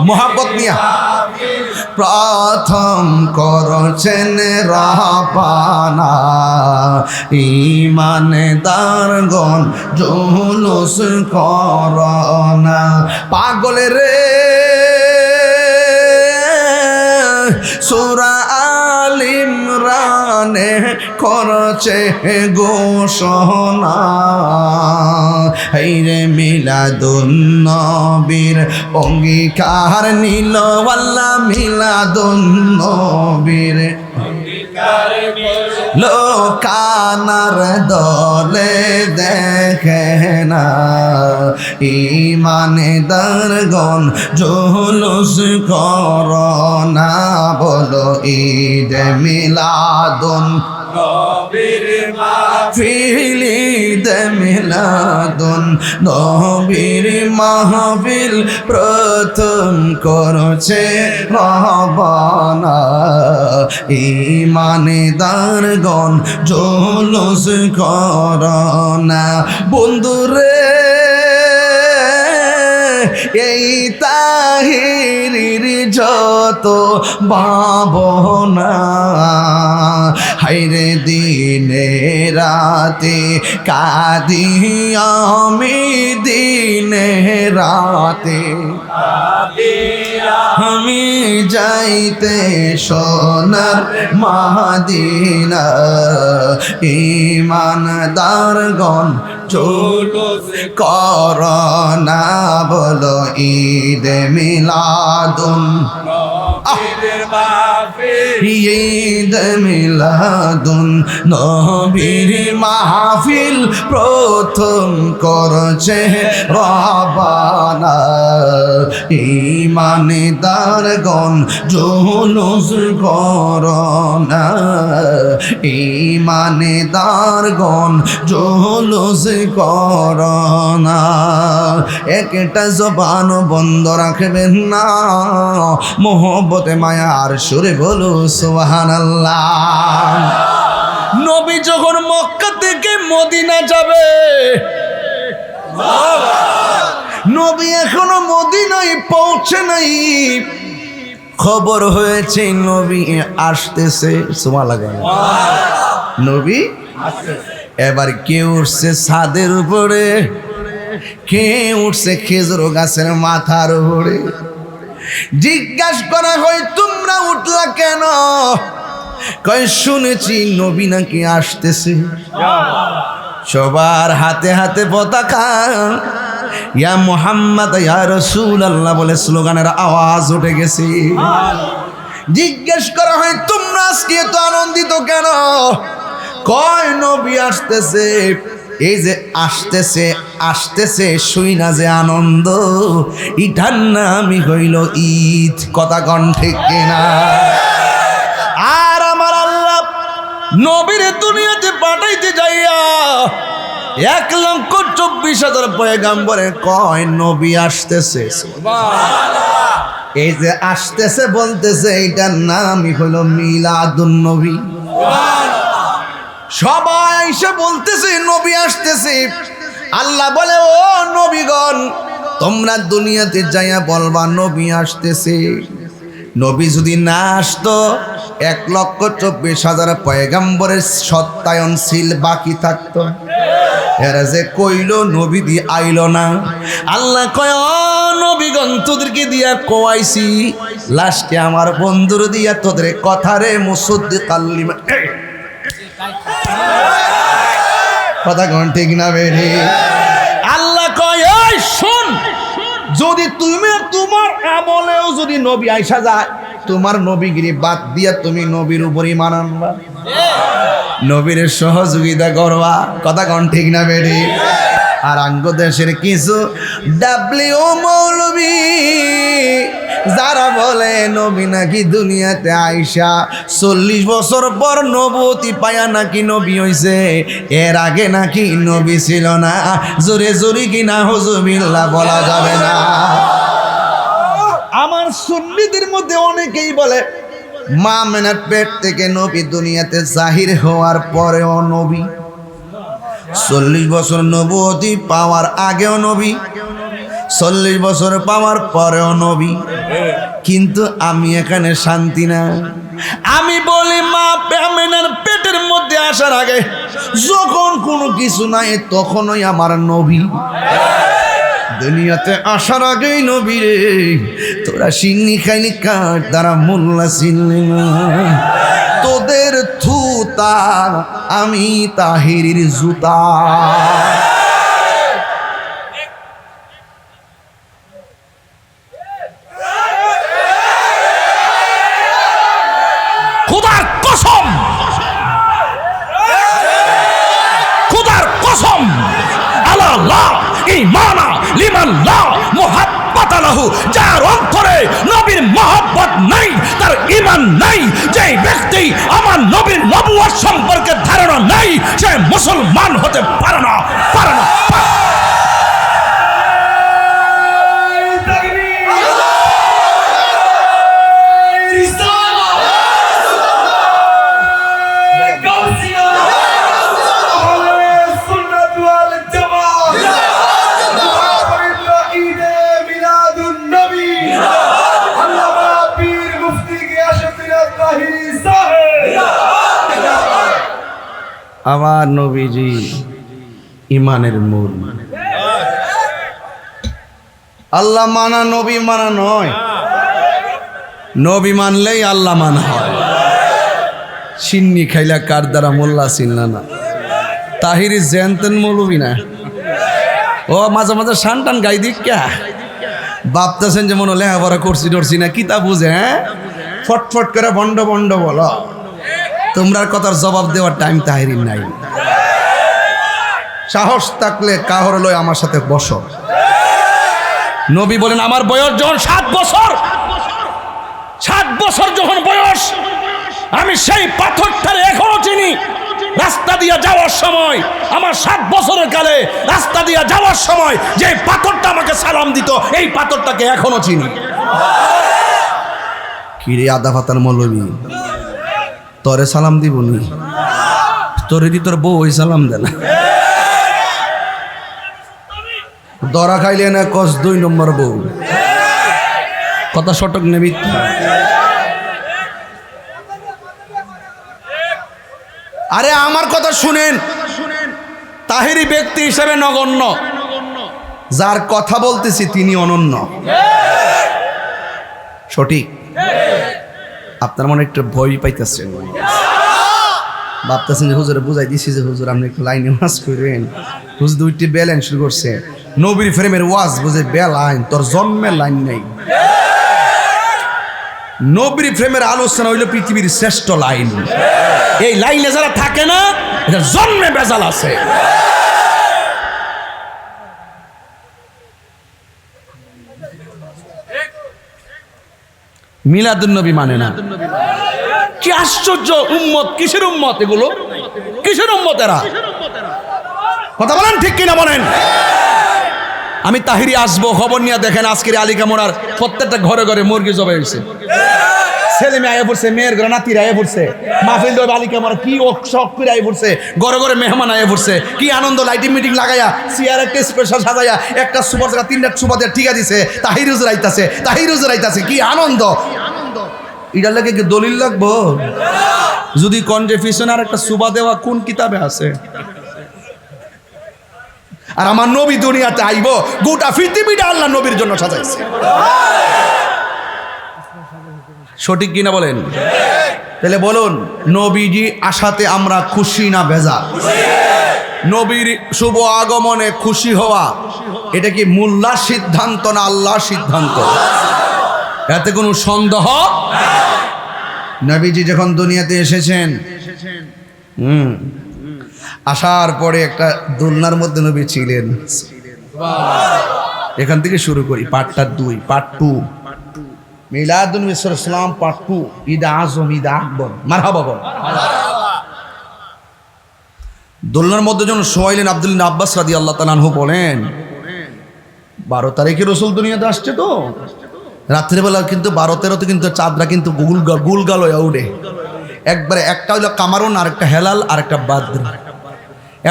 মোহাব্বত নিয়া প্রথম করছেন রাহবানা। ঈমানদারগণ জুলুস করনা। পাগল রে সূরা আল ইমরানে করছে ঘোষণা, হাইরে মিলাদুন নবীর অঙ্গীকার নিল আল্লাহ, মিলাদুন নবীর লোকানার দলে দেখে না। ঈমানদারগণ জুলুস করনা। বলো ঈদ মিলাদুন নবীর মাহফিল, ঈদ মিলাদুন নবীর মাহফিল প্রথম করছে রাহবানা। ঈমানদারগণ জুলুস করনা। বন্ধুরে এই তাহিরির যত ভাবনা, হাইরে দিনে রাতে কাঁদি আমি, দিনে রাতে আমি যাইতে সোনার মাদিনা। ঈমানদারগণ জুলুস করনা। বলো ঈদ মিলাদুন ঈদ মিলাদুন নবীর মাহফিল প্রথম করছে রাহবানা। ঈমানদারগণ জুলুস করনা, ঈমানদারগণ জুলুস করনা। একটা জবান বন্ধ রাখবেন না, মোহব্বতে মায়ার সুরে বলো সুবহানাল্লাহ। নবী যখন মক্কা থেকে মদিনা যাবে, নবী এখনো মদিনায় পৌঁছে নাই, খবর হয়েছে নবী আসতেছে। সুবহানাল্লাহ, নবী এবার কে উঠছে ছাদের উপরে, কে উঠছে খেজুর গাছের মাথার উপরে। জিজ্ঞাসা করা হয় তোমরা উঠলা কেন? কয় শুনেছি নবী নাকি আসতেছে। সবার হাতে হাতে পতাকা, ইয়া মুহাম্মদ ইয়া রাসূলুল্লাহ বলে স্লোগানের আওয়াজ উঠে গেছে। জিজ্ঞেস করা হয় তোমরা আজকে এত আনন্দিত কেন? কয় নবী আসতেছে। এই যে আসতেছে আসতেছে শুই না যে আনন্দ, এটার নামই হইল ঈদ। কথা কন ঠিক কিনা? আর আমার আল্লাহ নবীর দুনিয়াতে পাঠাইতে যাইয়া 1,24,000 পয়গাম্বরে কয় নবী আসতেছে। এই যে আসতেছে বলতেছে এটার নামই হলো মিলাদুন নবী। সবাই এসে বলতেছে নবী আসতেছে। আল্লাহ বলে ও নবীগণ তোমরা দুনিয়াতে যাইয়া বলবা নবী আসতেছে। নবী যদি না আসতো 1,24,000 পয়গাম্বরের সত্যায়ন সিল বাকি থাকতো। এরা যে কইল নবী দি আইল না। আল্লাহ কয় নবীগণ তোদেরকে দিয়া কোয়াইছি, লাস্টে আমার বন্ধুর দিয়া তোদের কথারে মুসাদ্দিকাল লিমা। কথা কোন ঠিক না বেরি? আল্লাহ কয় এই শোন, যদি তুমি তোমার আমলেও যদি নবী আইসা যায়, তোমার নবীগিরি বাদ দিয়া তুমি নবীর উপরই মানানবা, নবীর সহযোগিতা করবা। কথা কোন ঠিক না বেরি? আর আঙ্গ দেশের কিছু ডাবলিউ মৌলবী যারা বলে নবী নাকি দুনিয়াতে আইসা 40 বছর পর নবুয়তি পায়া নাকি নবী হইছে, এর আগে নাকি নবী ছিল না। জোরে জোরে কিনা হুজুবিল্লাহ বলা যাবে না। আমার সুন্নিদের মধ্যে অনেকেই বলে মা মেনার পেট থেকে নবী দুনিয়াতে জাহির হওয়ার পরেও নবী, 40 বছর নবুয়তি পাওয়ার আগেও নবী, 40 বছর পাওয়ার পরেও নবী। কিন্তু আমি এখানে শান্তি না। আমি বলি মা আমেনার পেটের মধ্যে আসার আগে যখন কোনো কিছু নাই তখনই আমার নবী, দুনিয়াতে আসার আগেই নবী রে। তোরা সিন্নি খাইলি কাঠ দ্বারা মোল্লা চিনলি না, তোদের থুতা আমি তাহিরির জুতা। খুদার কসম, খুদার কসম, আল্লাহ ঈমানা লিমান লা মুহাব্বাতা লাহু, যার অন্তরে নবীর মহব্বত নাই তার ঈমান নাই। যে ব্যক্তি আমার নবীর নবুয়ত সম্পর্কে ধারণা নাই সে মুসলমান হতে পারে না, পারে না। আমার নবীজি ইমানের মূল। আল্লাহ মানা নবী মানা নয়, নবী মানলেই আল্লাহ মানা হয়। সিন্নি খাইলা কার দ্বারা মোল্লা চিনলা না, তাহিরি জেনতেন মৌলবি না। ও মাঝে মাঝে শানটান গাই দিক কে ভাবতেছেন যে মনে লেখাপড়া করছি টরছি না, কিতা বুঝে হ্যাঁ, ফটফট করে বন্ড বন্ড বলো। তোমরা কথার জবাব দেওয়ার টাইম তাহিরির নাই। সাহস থাকলে কাহর লয় আমার সাথে বসো। নবী বলেন আমার বয়স যখন 7 বছর, 7 বছর যখন বয়স, আমি সেই পাথরটারে এখনো চিনি। রাস্তা দিয়ে যাওয়ার সময়, আমার 7 বছরের কালে রাস্তা দিয়ে যাওয়ার সময় যে পাথরটা আমাকে সালাম দিত, এই পাথরটাকে এখনো চিনি। কিরে আদা পাতার মৌলবী, তোরে সালাম দিবনি? তোরে দি তোর বউ ওই সালাম দে না। দরা খাইলে না কস 2 নম্বর বউ। কথা সটক নেবি। আরে আমার কথা শুনেন, তাহিরি ব্যক্তি হিসেবে নগণ্য, যার কথা বলতেছি তিনি অনন্য। সঠিক? আপনার মনে একটু ভয় পাইতেছেন, ভাবতেছেন যে হুজুরে বুঝাই দিছি যে হুজুর আপনি একটু লাইনে ওয়াজ করবেন। হুজুর 2টি ব্যালেন্স শুরু করছে। নবীর ফ্রেমের ওয়াজ বুঝে বেলাইন, তোর জন্মের লাইন নেই। নবীর প্রেমের আলোচনা হইল পৃথিবীর শ্রেষ্ঠ লাইন। এই লাইনে যারা থাকে না এটা জন্মে বেজাল আছে। মিলাদুন নবী মানে না। কি আশ্চর্য উম্মত! কিসের উম্মত এগুলো? কিসের উম্মত এরা? কথা বলেন ঠিক কিনা বলেন। আমি তাহিরি আসবো, খবর নিয়ে দেখেন আজকের আলিকামোড়ার প্রত্যেকটা ঘরে ঘরে মুরগি জবাই হয়েছে। ছেলে মেয়ে আয়ে পড়ছে, মেয়ের ঘরে নাতির আয়ে পড়ছে, মাহফিল দেবে আলিকামোড়া কি শখ করে আয়ে পড়ছে, ঘরে ঘরে মেহমান আয়ে পড়ছে। কি আনন্দ! লাইটিং মিটিং লাগাইয়া চেয়ার একটা স্পেশাল সাজাইয়া একটা সুপার জায়গা 3টা সুপার দিয়ে ঠিকা দিছে। তাহিরুজ রাইতাছে, তাহিরুজ রাইতাছে, কি আনন্দ! এটার লাগে কি দলিল লাগবো? যদি কনজেফিশন আর একটা সুবা দেওয়া কোন কিতাবে আছে? আর আমার নবী দুনিয়াতে আইব, গোটা পৃথিবীটা আল্লাহ নবীর জন্য সাজাইছে। সঠিক কিনা বলেন? তাহলে বলুন, নবীজি আসাতে আমরা খুশি না বেজার? নবীর শুভ আগমনে খুশি হওয়া এটা কি মোল্লার সিদ্ধান্ত না আল্লাহর সিদ্ধান্ত? এতে কোনো সন্দেহ? নবীজি যখন দুনিয়াতে এসেছেন, আসার পরে একটা দোলনার মধ্যে নবী ছিলেন। এখান থেকে শুরু করি, পার্টটা 2, পার্ট 2, মিলাদুন নবী সাল্লাল্লাহু আলাইহি ওয়াসাল্লাম পার্ট 2, ঈদ আজম, ঈদ আকবর। মারহাবা বল। দোলনার মধ্যে যখন শোয়াইলেন, আব্দুল্লাহ আব্বাস রাদিয়াল্লাহু তাআলা আনহু বলেন, 12 তারিখে রসুল দুনিয়াতে আসছে, তো রাত্রিবেলা কিন্তু 12-13তে কিন্তু চাঁদরা কিন্তু গুলগাল হয়ে উঠে একবারে। একটা হইলো কামারুন, আরেকটা হেলাল, আরেকটা বাদ্র।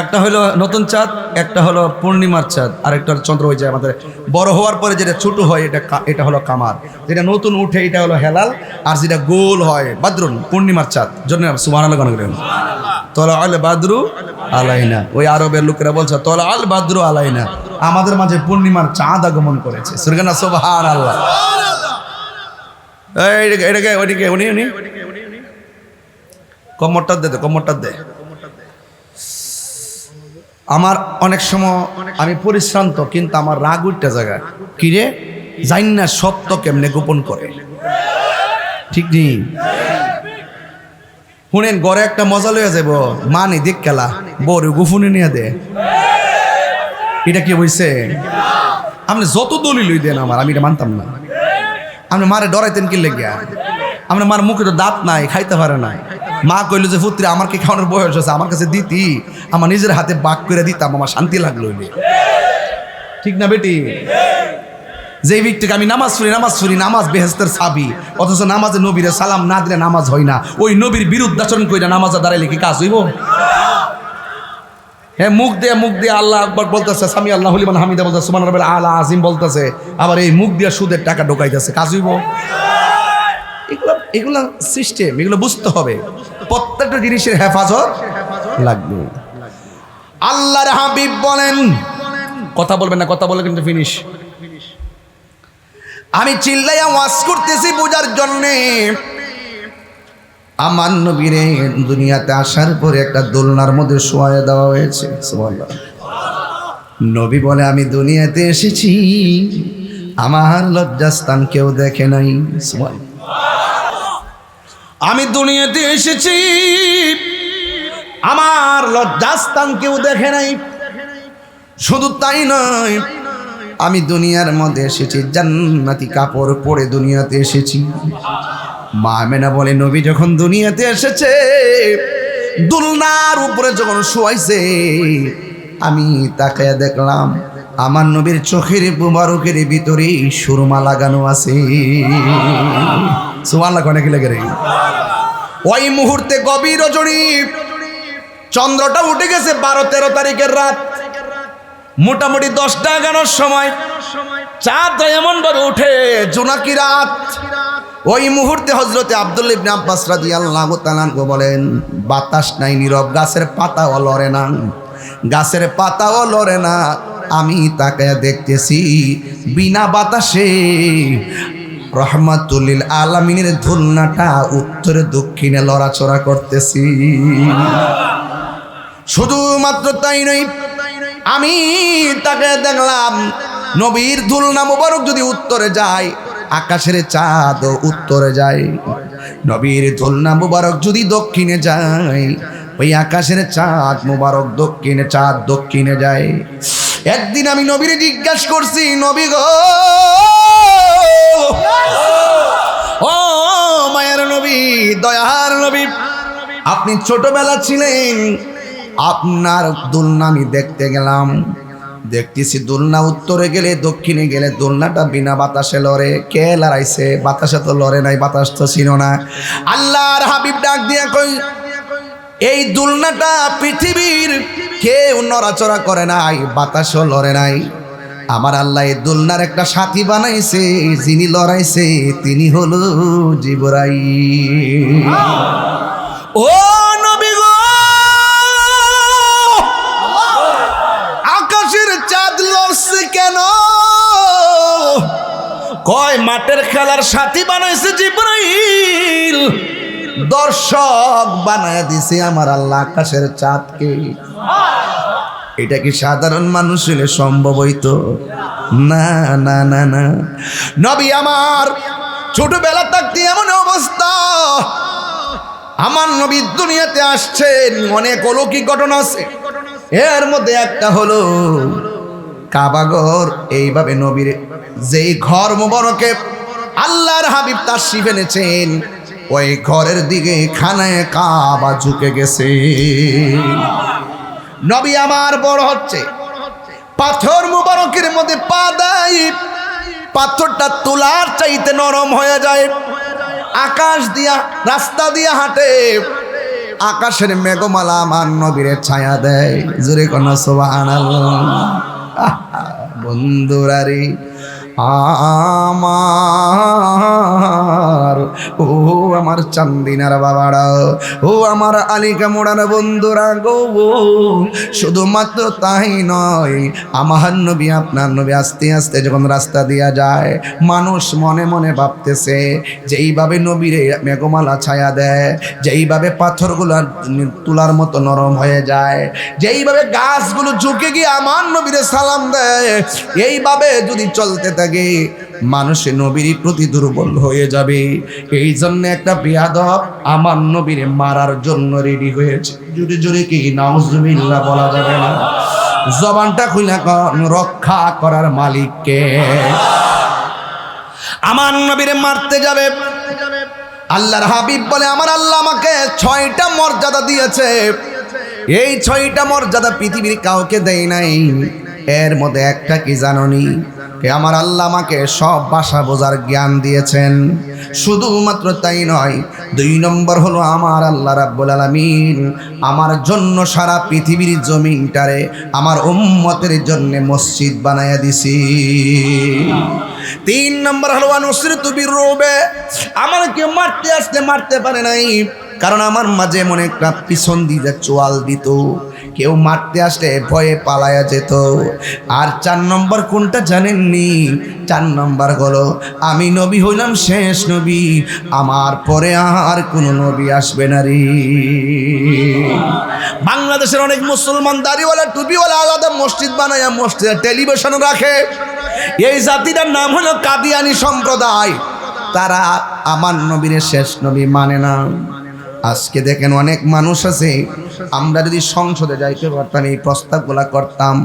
একটা হলো নতুন চাঁদ, একটা হলো পূর্ণিমার চাঁদ, আরেকটা চন্দ্র হয়ে যায় আমাদের বড় হওয়ার পরে যেটা ছোট হয় এটা হলো কামার, যেটা নতুন উঠে এটা হলো হেলাল, আর যেটা গোল হয় বাদ্রুন, পূর্ণিমার চাঁদ। জন্য সুবহানাল্লাহ গান করেন, তোলা আল বাদরু আলাইনা। ওই আরবের লোকেরা বলছে তোলা আল বাদরু আলাইনা, আমাদের মাঝে পূর্ণিমার চাঁদ আগমন করেছে। সুরগানা সুবহানাল্লাহ। এটাকে ওইদিকে উনি কম্মরটা দে, কম্মরটা দে। আমার অনেক সময় আমি পরিশ্রান্ত, কিন্তু আমার রাগ উঠতে জায়গা কি রে, জানি না সত্য কেমনে গোপন করে। ঠিক নেই? শুনেন, ঘরে একটা মজা লইয়া যাব, মানি দেখ খেলা বড় গুফুনি নিয়ে দে। এটা কি হইছে? আপনি যত দলি লই দেন আমার, আমি এটা মানতাম না। আপনি মারে ডরাইতেন কি লেগিয়া? আপনার মার মুখে তো দাঁত নাই, খাইতে পারে না। মা কইল যে পুত্রে আমার কি খাওয়ানোর বয়স আছে, আমার কাছে দিতি, আমার নিজের হাতে বাক করে দিতাম, আমার শান্তি লাগলো। ঠিক না বেটি? যে ব্যক্তিকে আমি নামাজ পড়ি, নামাজ বেহেস্তের চাবি, অথচ নামাজে নবীরে সালাম না দিলে নামাজ হয় না। ওই নবীর বিরুদ্ধাচরণ কইরা নামাজে দাঁড়াইলে কি কাজ হইব? হ্যাঁ, মুখ দিয়ে আল্লাহ আকবার বলতেছে, সামি আল্লাহু লিমান হামিদা বলতেছে, সুবহান রাব্বিল আলা আজিম বলতেছে, আবার এই মুখ দিয়ে সুদের টাকা ঢোকাইতেছে, কাজ হইব? এগুলা সিস্টেম, এগুলো বুঝতে হবে। প্রত্যেকটা জিনিসের হেফাজত লাগবে। আল্লাহর হাবিব বলেন, কথা বলবেন না, কথা বলে কিন্তু ফিনিশ। আমি চিল্লাইয়া ওয়াজ করতেছি বোঝার জন্যে। আমার নবীরে দুনিয়াতে আসার পরে একটা দোলনার মধ্যে শোয়ায় দেওয়া হয়েছে। সুবহানাল্লাহ। নবী বলে, আমি দুনিয়াতে এসেছি, আমার লজ্জাস্থান কেউ দেখে নাই। সুবহানাল্লাহ। আমি দুনিয়াতে এসেছি, আমার লজ্জাস্থান কেউ দেখে নাই। শুধু তাই নয়, আমি দুনিয়ার মধ্যে এসেছি জান্নাতি কাপড় পরে দুনিয়াতে এসেছি। মা আমেনা বলে, নবী যখন দুনিয়াতে এসেছে, দোলনার উপরে যখন শোয়াইছে, আমি তাকায়া দেখলাম আমার নবীর চোখের মুবারকের ভিতরে সুরমা লাগানো আছে। সুবহানাল্লাহ, অনেক লাগে রে। ওই মুহূর্তে গভীর রজনী, চন্দ্রটা উঠে গেছে 12-13 তারিখের রাত, মোটামুটি 10টা-11টার সময় চাঁদ এমন ভাবে উঠে জোনাকি রাত। ওই মুহূর্তে হযরতে আব্দুল্লাহ ইবনে আব্বাস রাদিয়াল্লাহু তাআলা বলেন, বাতাস নাই, নীরব, গাছের পাতাও লড়ে না, গাছের পাতাও লড়ে না। আমি তাকায়া দেখতেছি, বিনা বাতাসে রহমাতুল আলামিনের দোলনাটা উত্তরে দক্ষিণে লড়াচড়া করতেছি। শুধুমাত্র তাই নয়, আমি তাকে দেখলাম নবীর দোলনা মুবারক যদি উত্তরে যায়, আকাশের চাঁদ উত্তরে যায়। নবীর দোলনা মুবারক যদি দক্ষিণে যায়, ওই আকাশের চাঁদ মুবারক দক্ষিণে, চাঁদ দক্ষিণে যায়। একদিন আমি নবীরে জিজ্ঞাসা করছি, নবী গো, ও মায়ের নবী, দয়ার নবী, আপনি ছোটবেলা ছিলেন, আপনার দোলনা আমি দেখতে গেলাম, দেখতেছি দোলনা উত্তরে গেলে দক্ষিণে গেলে দোলনাটা বিনা বাতাসে লড়ে। কে লড়াইছে? বাতাসে তো লড়ে নাই, বাতাস তো ছিল না। আল্লাহর হাবিব ডাক দিয়া কই, এই দোলনাটা পৃথিবীর কেউ নড়াচড়া করে নাই, বাতাসও লড়ে নাই। আমার আল্লাহ এই দোলনার একটা সাথী বানাইছে, যিনি লড়াইছে তিনি হলো জিবরাইল। ও নবী গো, আকাশের কয় মাঠের খেলার সাথী বানাইছে জিবরাইল, দর্শক বানায় দিছে আমার আল্লাহ আকাশের চাঁদকে। এটা কি সাধারণ মানুষ হলে সম্ভব হইতো? না না না না। নবী আমার ছোটবেলা থাকতে এমন অবস্থা, আমার নবী দুনিয়াতে আসছেন, অনেক অলৌকিক ঘটনা আছে। এর মধ্যে একটা হলো কাবাঘর। এইভাবে নবীর যেই ঘর মুবারকে আল্লাহর হাবিব তাশরীফ এনেছেন, ওই ঘরের দিকে খানায় কাবা ঝুঁকে গেছে। নবী আমার বড় হচ্ছে, পাথর মুবারকের মধ্যে পা দেয়, পাথরটা তুলার চাইতে নরম হয়ে যায়। আকাশ দিয়া রাস্তা দিয়া হাঁটে, আকাশের মেঘমালা আমার নবীরে ছায়া দেয়। জোরে কোন সুবহানাল্লাহ। বন্ধুরা রে আমার, ও আমার চান্দিনার বাবারা, ও আমার আলিকা মোড়ার বন্ধুরা গো, শুধুমাত্র তাই নয়, আমার নবী আপনার নবী আস্তে আস্তে যখন রাস্তা দিয়া যায়, মানুষ মনে মনে ভাবতেছে যেইভাবে নবীরে মেঘমালা ছায়া দেয়, যেইভাবে পাথরগুলো তুলার মতো নরম হয়ে যায়, যেইভাবে গাছগুলো ঝুঁকে গিয়ে আমার নবীরে সালাম দেয়, এইভাবে যদি চলতে থাকে মানুষের নবীর প্রতি দুর্বল হয়ে যাবে। এই জন্য একটা বেয়াদব আমার নবীরে মারার জন্য রেডি হয়েছে। জুড়ে জুড়ে কি নাউজুবিল্লাহ বলা যাবে না? জবানটা খুলে রক্ষা করার মালিককে। আমার নবীরে মারতে যাবে, আল্লাহর হাবিব বলে আমার আল্লাহ আমাকে 6টা মর্যাদা দিয়েছে, এই 6টা মর্যাদা পৃথিবীর কাউকে দেয় নাই। এর মধ্যে একটা কি জাননি? কে আমার আল্লাহ আমাকে সব ভাষা বোঝার জ্ঞান দিয়েছেন। শুধুমাত্র তাই নয়, 2 নম্বর হলো আমার আল্লাহ রাব্বুল আলামিন আমার জন্য সারা পৃথিবীর জমিনটারে আমার উম্মতের জন্য মসজিদ বানায়া দিছি। 3 নম্বর হলো আনুসরিতু বিররুবে, আমার কেউ মারতে আসলে মারতে পারে নাই, কারণ আমার মাঝে এমন একটা পিছন দিয়ে চোয়াল দিত, কেউ মারতে আসলে ভয়ে পালায়া যেত। আর 4 নম্বর কোনটা জানেননি? 4 নম্বর হলো আমি নবী হইলাম শেষ নবী, আমার পরে আর কোনো নবী আসবে না রে। বাংলাদেশের অনেক মুসলমান দাড়িওয়ালা টুপিওয়ালা আলাদা মসজিদ বানায়া মসজিদে টেলিভিশন রাখে, এই জাতিটার নাম হলো কাদিয়ানি সম্প্রদায়। তারা আমার নবীর শেষ নবী মানে না। আজকে দেখেন অনেক মানুষ আছে, আমরা যদি সংসদে যাইতে পারতাম এই প্রস্তাবগুলা করতাম,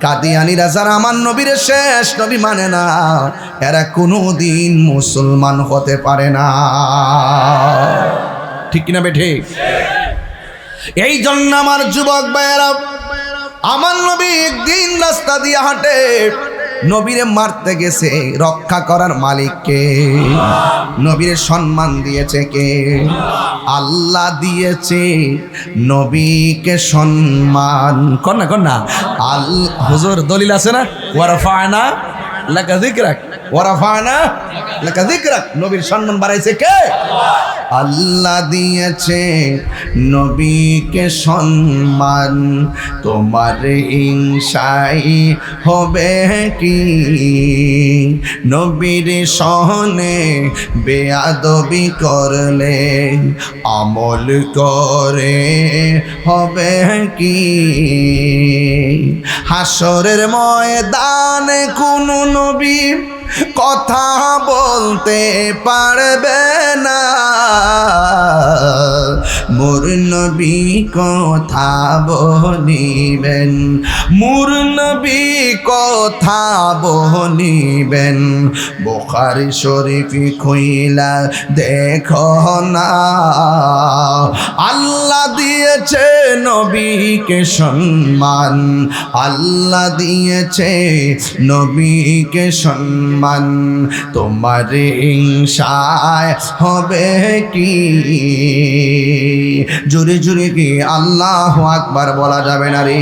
কাদিয়ানিরা যারা আমার নবীর শেষ নবী মানে না, এরা কোনোদিন মুসলমান হতে পারে না। ঠিক কিনা বেঠে? এই জন্য আমার যুবক ভাইয়েরা, আমার নবী একদিন রাস্তা দিয়ে হাঁটে, নবীরে মারতে গেছে, রক্ষা করার মালিককে। নবীরে সম্মান দিয়েছে কে? আল্লাহ দিয়েছে নবীকে সম্মান। কন্যা কন্যা হুজুর দলিল আছে না? ওয়ারাফানা লাকা যিকরাক, ওয়ারাফানা লাকা যিকরাক। নবীর সম্মান বাড়াইছে কে? আল্লাহ দিয়েছে নবীকে সম্মান, তোমার হিংসাই হবে কি? নবীর সহনে বেয়াদবি করলে আমল করে হবে কি? হাসরের ময়দানে কোন নবী কথা বলতে পারবে না, মোর নবী কথা বলিবেন, মোর নবী কথা বলিবেন। বুখারী শরীফ খুইলা দেখো না, আল্লাহ দিয়েছে নবীকে সম্মান, আল্লাহ দিয়েছে নবীকে সম্মান, তোমার হিংসায় হবে কি? জোরে জোরে কি আল্লাহু আকবার বলা যাবে না রে?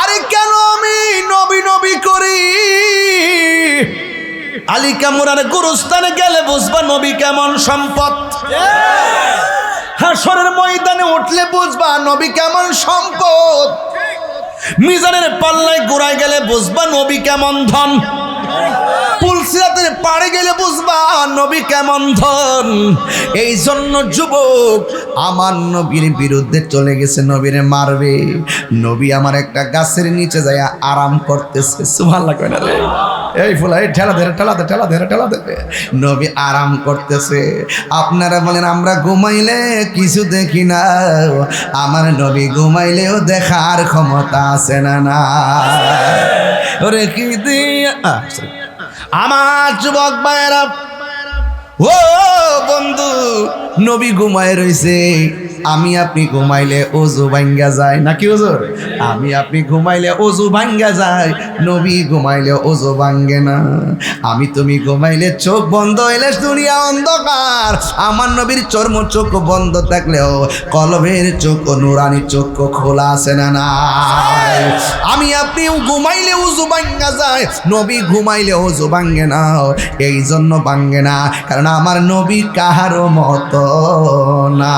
আরে কেন আমি নবী নবী করি? আলী কামরার গুরুস্থানে গেলে বুঝবা নবী কেমন সম্পদ। হাসরের ময়দানে উঠলে বুঝবা নবী কেমন সম্পদ। মিজানের পাল্লায় ঘুরায় গেলে বুঝবা নবী কেমন ধন। পুলসিরাতের পাড়ে গেলে বুঝবা নবী কেমন ধন। এই জন্য যুবক আমার নবীর বিরুদ্ধে চলে গেছে, নবীরে মারবে। নবী আমার একটা গাছের নিচে যায় আরাম করতেছে। সুবহানাল্লাহ কয় না রে? এই ফুলা এই ঠেলা ধরে ঠেলা ধরে ঠেলা ধরে ঠেলা ধরে নবী আরাম করতেছে। আপনারা বলেন আমরা ঘুমাইলে কিছু দেখি না, আমার নবী ঘুমাইলেও দেখার ক্ষমতা আছে না? না ওরে কি দিয়া আমার যুবক ভাইয়েরা, ও বন্ধু, নবী ঘুমায় রইছে। আমি আপনি ঘুমাইলে অজু ভাঙ্গা যায় নাকি হুজুর? আমি আপনি ঘুমাইলে অজু ভাঙ্গা যায়, নবী ঘুমাইলে অজু ভাঙ্গে না। আমি তুমি ঘুমাইলে চোখ বন্ধ হইলে দুনিয়া অন্ধকার। আমার নবীর চর্ম চোখ বন্ধ থাকলেও কলবের চোখ নুরানি চোখ খোলা আছে না? নাই। আমি আপনি ঘুমাইলে অজু ভাঙ্গা যায়, নবী ঘুমাইলে অজু ভাঙ্গে না। এই জন্য ভাঙ্গে না কারণ আমার নবী কাহারও মতো না।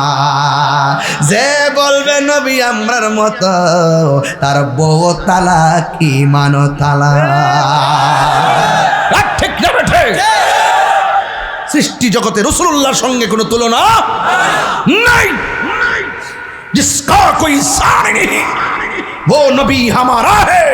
যে বলবে নবী আমরার মতো, তার বউ তালা কি মানো তালা। ঠিক না বেঠে? সৃষ্টি জগতে রাসূলুল্লাহর সঙ্গে কোনো তুলনা নাই। जिसका कोई सार नहीं वो नबी हमारा है।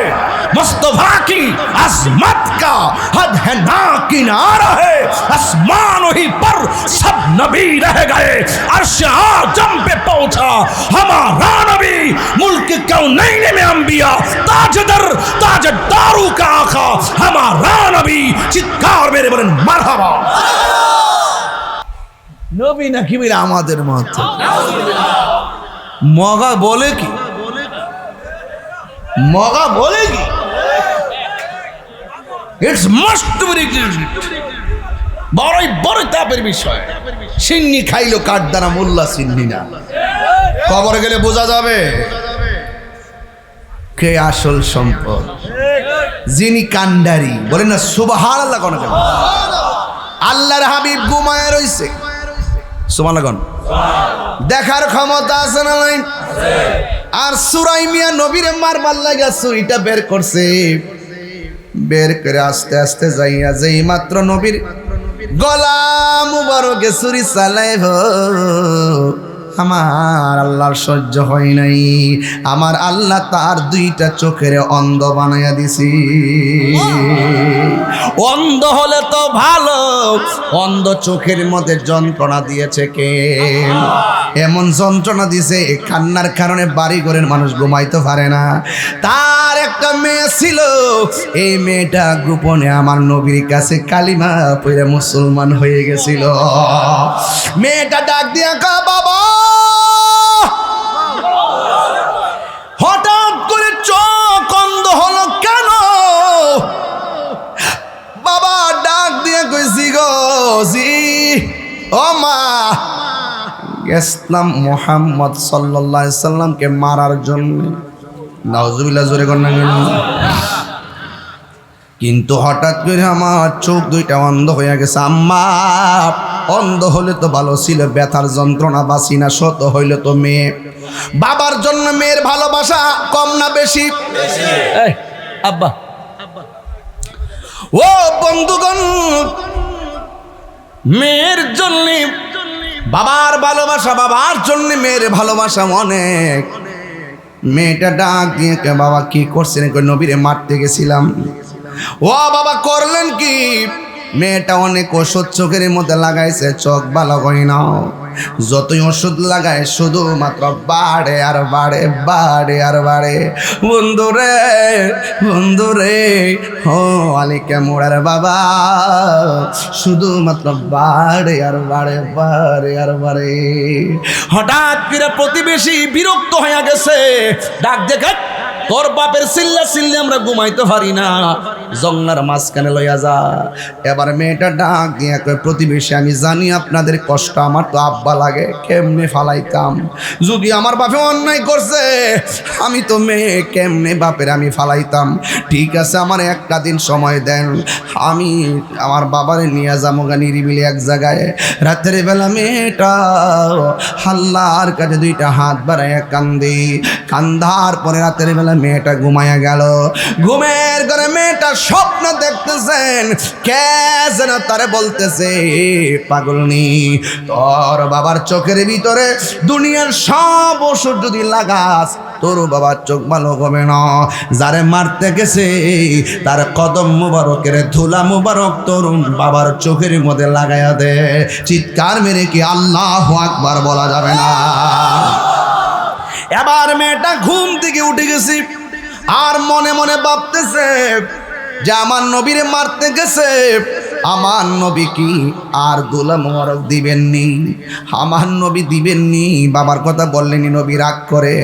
मुस्तफा की अजमत का हद है ना किनारा है। आसमान ही पर सब नबी रह गए, अर्श आजम पे पहुंचा हमारा नबी। मुल्क कौनैन में अंबिया ताजदारों का आका हमारा नबी। चित्कार मेरे बोलें मरहबा। নবী নাকি বলে আমাদের মতো? মগা বলে কি? মগা বলে কি? ইটস মাস্ট বি বড়ই বড় তাপের বিষয়। সিন্নি খাইলো কাঠ দ্বারা, মোল্লা সিন্নি না। কবরে গেলে বোঝা যাবে কে আসল সম্পদ। যিনি কান্ডারি বলেন না সুবহানাল্লাহ কোন কেন? আল্লাহর হাবিব ঘুমায় রইছে। সুবহানাল্লাহ কোন? দেখার ক্ষমতা আছে না নাই? আর সুরাই মিয়া নবীরে মারবার লাগা ছুরিটা বের করছে। বের করে আস্তে আস্তে যাইয়া যেই মাত্র নবীর গলা মুবারকে ছুরি চালাইব, আমার আল্লাহর সহ্য হয় নাই। আমার আল্লাহ তার দুইটা চোখের অন্ধ বানাইয়া দিছি। অন্ধ হলে তো ভালো, অন্ধ চোখের মধ্যে যন্ত্রণা দিয়েছে কে? এমন যন্ত্রণা দিছে কান্নার কারণে বাড়ি ঘরের মানুষ ঘুমাইতে পারে না। তার একটা মেয়ে ছিল, এই মেয়েটা গোপনে আমার নবীর কাছে কালিমা পড়ে মুসলমান হয়ে গেছিল। মেয়েটা ডাক দিয়া কয় বাবা। হঠাৎ করে চোখ অন্ধ হলো কেন? বাবা ডাক দিয়ে কইছি গো জি ও মা, ইসলাম মুহাম্মদ সাল্লাল্লাহু আলাইহি সাল্লামকে মারার জন্য। নাউজুবিল্লাহ, জোরে কর না। কিন্তু হঠাৎ করে আমার চোখ দুইটা অন্ধ হয়ে গেছে। আম্মা, অন্ধ হলে তো ভালো ছিল, ব্যথার যন্ত্রণা বাঁচি না। শত হইলে তো মেয়ে, বাবার জন্য মেয়ের ভালোবাসা কম না বেশি? আব্বা ও বন্ধুগণ, মেয়ের জন্য বাবার ভালোবাসা, বাবার জন্য মেয়ের ভালোবাসা অনেক। মেয়েটা ডাক দিয়ে বাবা কি করছেন? নবীরে মারতে গেছিলাম। ও বাবা করলেন কি? মেয়েটা অনেক ওষুধ চোখের মধ্যে লাগাইছে, চোখ ভালো হয় না। যতই ওষুধ লাগায় শুধুমাত্র বাড়ে আর বাড়ে, বাড়ে আর বাড়ে। বন্ধুরে বন্ধুরে, ও আলিকে মোড়ার বাবা, শুধুমাত্র বাড়ে আর বাড়ে, বাড়ে আর বাড়ে। হঠাৎ করে প্রতিবেশী বিরক্ত হয়ে গেছে, ডাক দেখে তোর বাপের চিল্লা চিল্লি আমরা ঘুমাইতে পারি না, জঙ্গলার মাঝখানে লইয়া যা। এবার মেয়েটা ডাক দিয়ে কয় প্রতিবেশী, আমি জানি আপনাদের কষ্ট, আমার তো আব্বা লাগে, কেমনে ফালাইতাম? যদি আমার বাপে অন্যায় করছে, আমি তো মেয়ে, কেমনে বাপের আমি ফালাইতাম? ঠিক আছে, আমার একটা দিন সময় দেন, আমি আমার বাবারে নিয়ে যাবো নিরিবিলি এক জায়গায়। রাতের বেলা মেয়েটা আল্লাহর কাছে দুইটা হাত বাড়াইয়া কান্দি, কান্দার পরে রাতের বেলা মেয়েটা ঘুমায়া গেল। ঘুমের ঘরে মেয়েটা স্বপ্ন দেখতেছেন, কে যেন তারে বলতেছে, পাগলনি, তোর বাবার চোখের ভিতরে দুনিয়ার সব ওষুধ যদি লাগাস তোর বাবার চোখ ভালো হবে না। যারে মারতে গেছে তার কদম মুবারকের ধুলা মুবারক তরুণ বাবার চোখের মধ্যে লাগাইয়া দে। চিৎকার মেরে কি আল্লাহু আকবার বলা যাবে না? এবার মেয়েটা ঘুম থেকে উঠে গেছি, আর মনে মনে ভাবতেছে যে আমার নবীরে মারতে গেছে, আমার নবী কি আর দুলা মোবারক দিবেননি? আমার নবী দিবেননি? বাবার কথা বললেনি, নবী রাগ করে,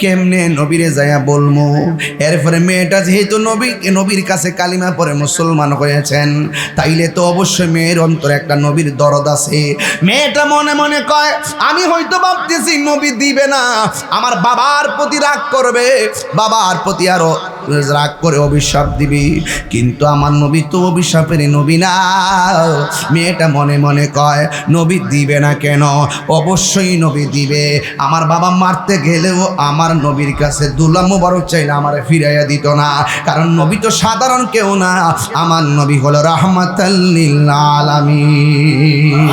কেমনে নবীরে যাইয়া বলবো? এরপরে মেয়েটা যেহেতু নবীর কাছে কালিমা পড়ে মুসলমান হয়েছেন, তাইলে তো অবশ্যই মেয়ের অন্তরে একটা নবীর দরদ আছে। মেয়েটা মনে মনে কয়, আমি হয়তো ভাবতেছি নবী দিবে না, আমার বাবার প্রতি রাগ করবে, বাবার প্রতি আরো রাগ করে অভিশাপ দিবি, কিন্তু আমার নবী তো অভিশাপের নবী না। মেয়েটা মনে মনে কয়, নবী দিবে না কেন? অবশ্যই নবী দিবে। আমার বাবা মারতে গেলেও আমার নবীর কাছে দুলা মুবারক চাইলে আমার ফিরাইয়া দিত না, কারণ নবী তো সাধারণ কেউ না, আমার নবী হলো রাহমাতাল লিল আলামিন।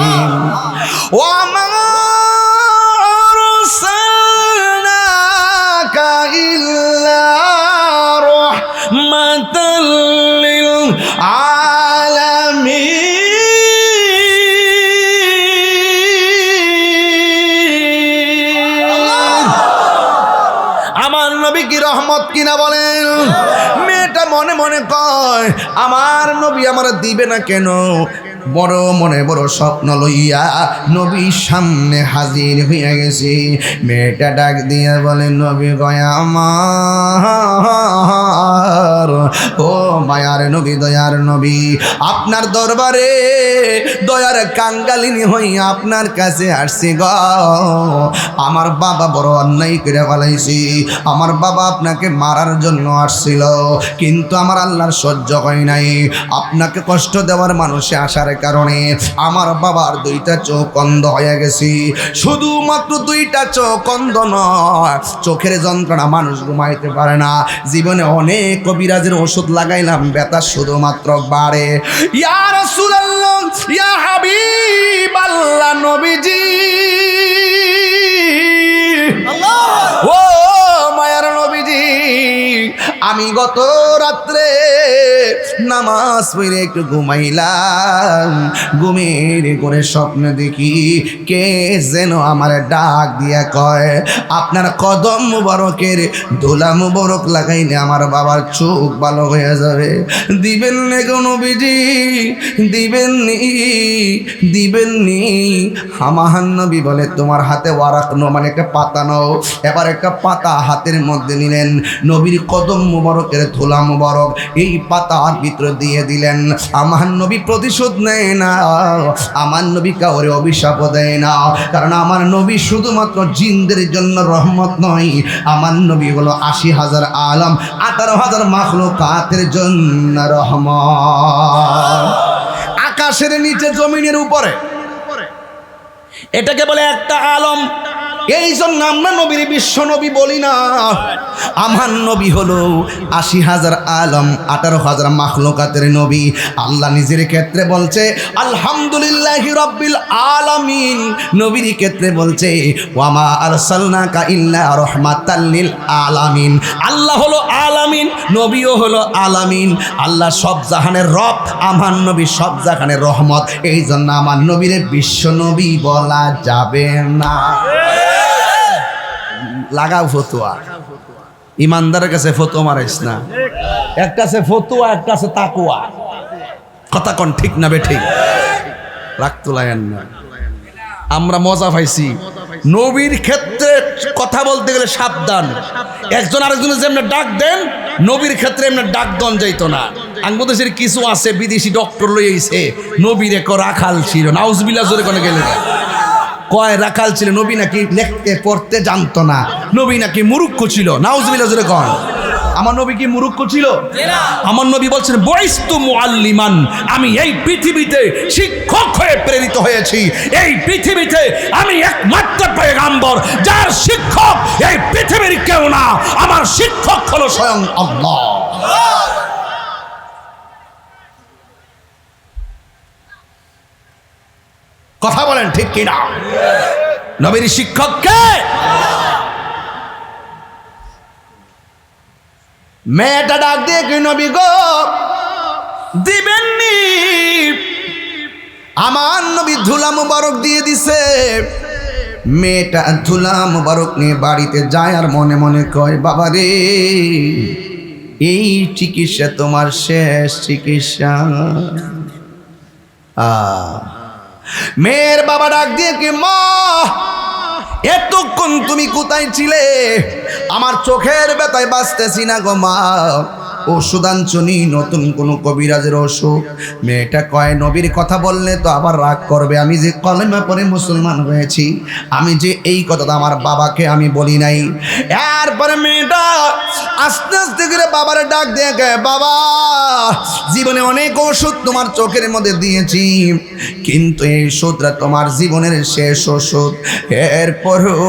ও আমার আরসালনাকা ইল্লা রাহমাতাল লিল আমার নবী কি রহমত কিনা বলেন? মেয়েটা মনে মনে কয়, আমার নবী আমার দিবে না কেন? বড় মনে বড় স্বপ্ন লইয়া নবীর সামনে হাজির হইয়া গেছি। মেয়েটা ডাক দিয়া বলে, নবী গয়া আমার, ও মায়ার নবী, দয়ার নবী, আপনার দরবারে দয়ার কাঙ্গালিনী হইয়া আপনার কাছে আসছি গ। আমার বাবা বড় অন্যায় করে ফেলাইছি, আমার বাবা আপনাকে মারার জন্য আসছিল, কিন্তু আমার আল্লাহর সহ্য হয় নাই। আপনাকে কষ্ট দেওয়ার মানুষে আসার কারণে আমার বাবার দুইটা চোখ অন্ধ হয়ে গেছি। শুধুমাত্র দুইটা চোখ অন্ধ নয়, চোখের যন্ত্রণা মানুষ ঘুমাইতে পারে না। জীবনে অনেক কবিরাজের ওষুধ লাগাইলাম, ব্যথা শুধুমাত্র বাড়ে। ইয়া রাসূলুল্লাহ, ইয়া হাবিবাল্লাহ, নবীজি, ও মায়ার নবীজি, আমি গত রাত্রে নামাজ পড়ে একটু ঘুমাইলাম, ঘুমের করে স্বপ্ন দেখি কে যেন আমার ডাক দিয়া কয়, আপনার কদম মুবারকের ধুলা মুবারক লাগাইলে আমার বাবার চোখ ভালো হয়ে যাবে। দিবেন না গো নবীজি, দিবেননি, দিবেননি? আমার নবী বলে, তোমার হাতে ওয়ারাক নো, মানে একটা পাতা নাও। এবার একটা পাতা হাতের মধ্যে নিলেন, নবীর কদম মুবারকের ধুলা মুবারক এই পাতার ভিতরে দিয়ে দিলেন। আমার নবী প্রতিশোধ নেয় না, আমার নবী কাউরে অভিশাপ দেয় না, কারণ আমার নবী শুধুমাত্র জিনদের জন্য রহমত নয়, আমার নবী হলো ৮০,০০০ আলম ১৮,০০০ মাখলুকাতের জন্য রহমত। আকাশের নিচে জমিনের উপরে, এটাকে বলে একটা আলম। এই জন্য আমরা নবীর বিশ্ব নবী বলি না। আমার নবী হলো ৮০,০০০ আলম ১৮,০০০ মাখলুকাতের নবী। আল্লাহ নিজের ক্ষেত্রে বলছে আলহামদুলিল্লাহি রাব্বিল আলামিন, নবীর ক্ষেত্রে বলছে ওয়ামা আরসালনাকা ইল্লা রাহমাতাল লিল আলামিন। আল্লাহ হলো আলামিন, নবীও হলো আলামিন। আল্লাহ সব জাহানের রব, আমার নবী সব জাহানের রহমত। এই জন্য আমার নবীর বিশ্ব নবী বলা যাবে না। লাগাও ফতুয়া, ইমানদারের কাছে ফতুয়া মারাইস না। একটা আছে ফতুয়া, একটা আছে তাকুয়া। কথা কোন ঠিক না বে ঠিক? রাগ তোলায়েন না। আমরা মজা পাইছি, নবীর ক্ষেত্রে কথা বলতে গেলে সাবধান। একজন আরেকজনের যেমন ডাক দেন, নবীর ক্ষেত্রে এমনি ডাক দন যাইতো না। বাংলাদেশের কিছু আছে বিদেশি ডক্টর লই আইছে, নবীর এক রাখাল ছিল, নাউজুবিল্লাহ জোরে কোনে গেলে কয় রাখাল ছিল, নবী নাকি লিখতে পড়তে জানতো না, নবী নাকি মুরুক্ষ ছিল, নাউজুবিল্লাহ জোরে কোন। আমার নবী কি মূর্খ ছিল? আমার নবী বলছেন বয়স্তু মুআল্লিমান, আমি এই পৃথিবীতে শিক্ষক হয়ে প্রেরিত হয়েছি। এই পৃথিবীতে আমি একমাত্র পয়গম্বর যার শিক্ষক এই পৃথিবীর কেউ না, আমার শিক্ষক হলো স্বয়ং আল্লাহ। কথা বলেন ঠিক কিনা? নবীর শিক্ষক কে? মেয়েটা ডাক দিয়ে কি নবী গো দিবেননি? আমার নবী ধুলা মুবারক দিয়ে দিছে। মেয়েটা ধুলা মুবারক নিয়ে বাড়িতে যায় আর মনে মনে কয় বাবা রে, এই চিকিৎসা তোমার শেষ চিকিৎসা। মেয়ের বাবা ডাক দিয়ে কি মা এতক্ষণ তুমি কোথায় ছিলে? আমার চোখের ব্যথায় বাঁচতেছি না গো মা, ওষুধ আনছনি, নতুন কোন কবিরাজের ওষুধ? মেয়েটা কয় নবীর কথা বললে তো আবার রাগ করবে, আমি যে কলেমা পড়ে মুসলমান হয়েছি, আমি যে এই কথাটা আমার বাবাকে আমি বলি নাই। এরপরে মেয়েটা আস্তে আস্তে করে বাবার ডাক দিয়ে কয় বাবা জীবনে অনেক ওষুধ তোমার চোখের মধ্যে দিয়েছি, কিন্তু এই ওষুধটা তোমার জীবনের শেষ ওষুধ, এরপরও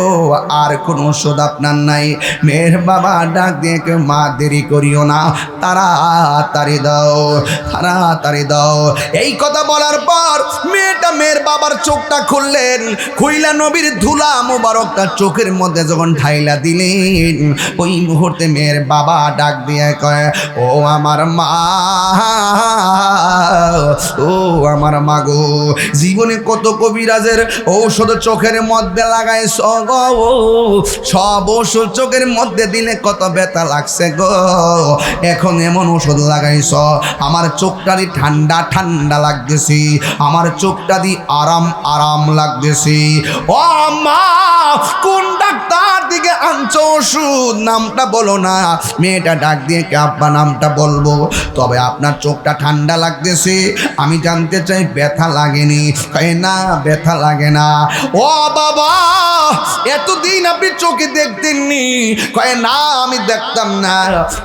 আর কোনো ওষুধ আপনার নাই। মেয়ের বাবা ডাক দিয়ে কেউ মা দেরি করিও না, তাড়াতাড়ি দাও, তাড়াতাড়ি দাও। এই কথা বলার পর মেয়েটা মেয়ের বাবার চোখটা খুললেন, খুইলা নবীর ধুলা মোবারকটা চোখের মধ্যে যখন ঢাইলা দিলেন, ওই মুহূর্তে মেয়ের বাবা ডাক দিয়ে কয় ও আমার মা, ও আমার মা গো, জীবনে কত কবিরাজের ঔষধ চোখের মধ্যে লাগায় সব ওষুধ চোখের মধ্যে দিলে কত ব্যথা লাগছে গো, এখন এমন ওষুধ লাগাইছ আমার চোখটারি ঠান্ডা ঠান্ডা লাগতেছি, আমার চোখটারি আরাম আরাম লাগতেছি। ও মা কোন ডাক্তার দিকে আনছো ওষুধ? নামটা বলো না। মেয়েটা ডাক দিয়ে কে আব্বা নামটা বলবো, তবে আপনার চোখটা ঠান্ডা লাগতেছে, আমি জানতে চাই ব্যথা লাগেনি? কয় না ব্যথা লাগে না। ও বাবা এতদিন আপনি চোখে দেখতেননি? কয় না আমি দেখতাম না।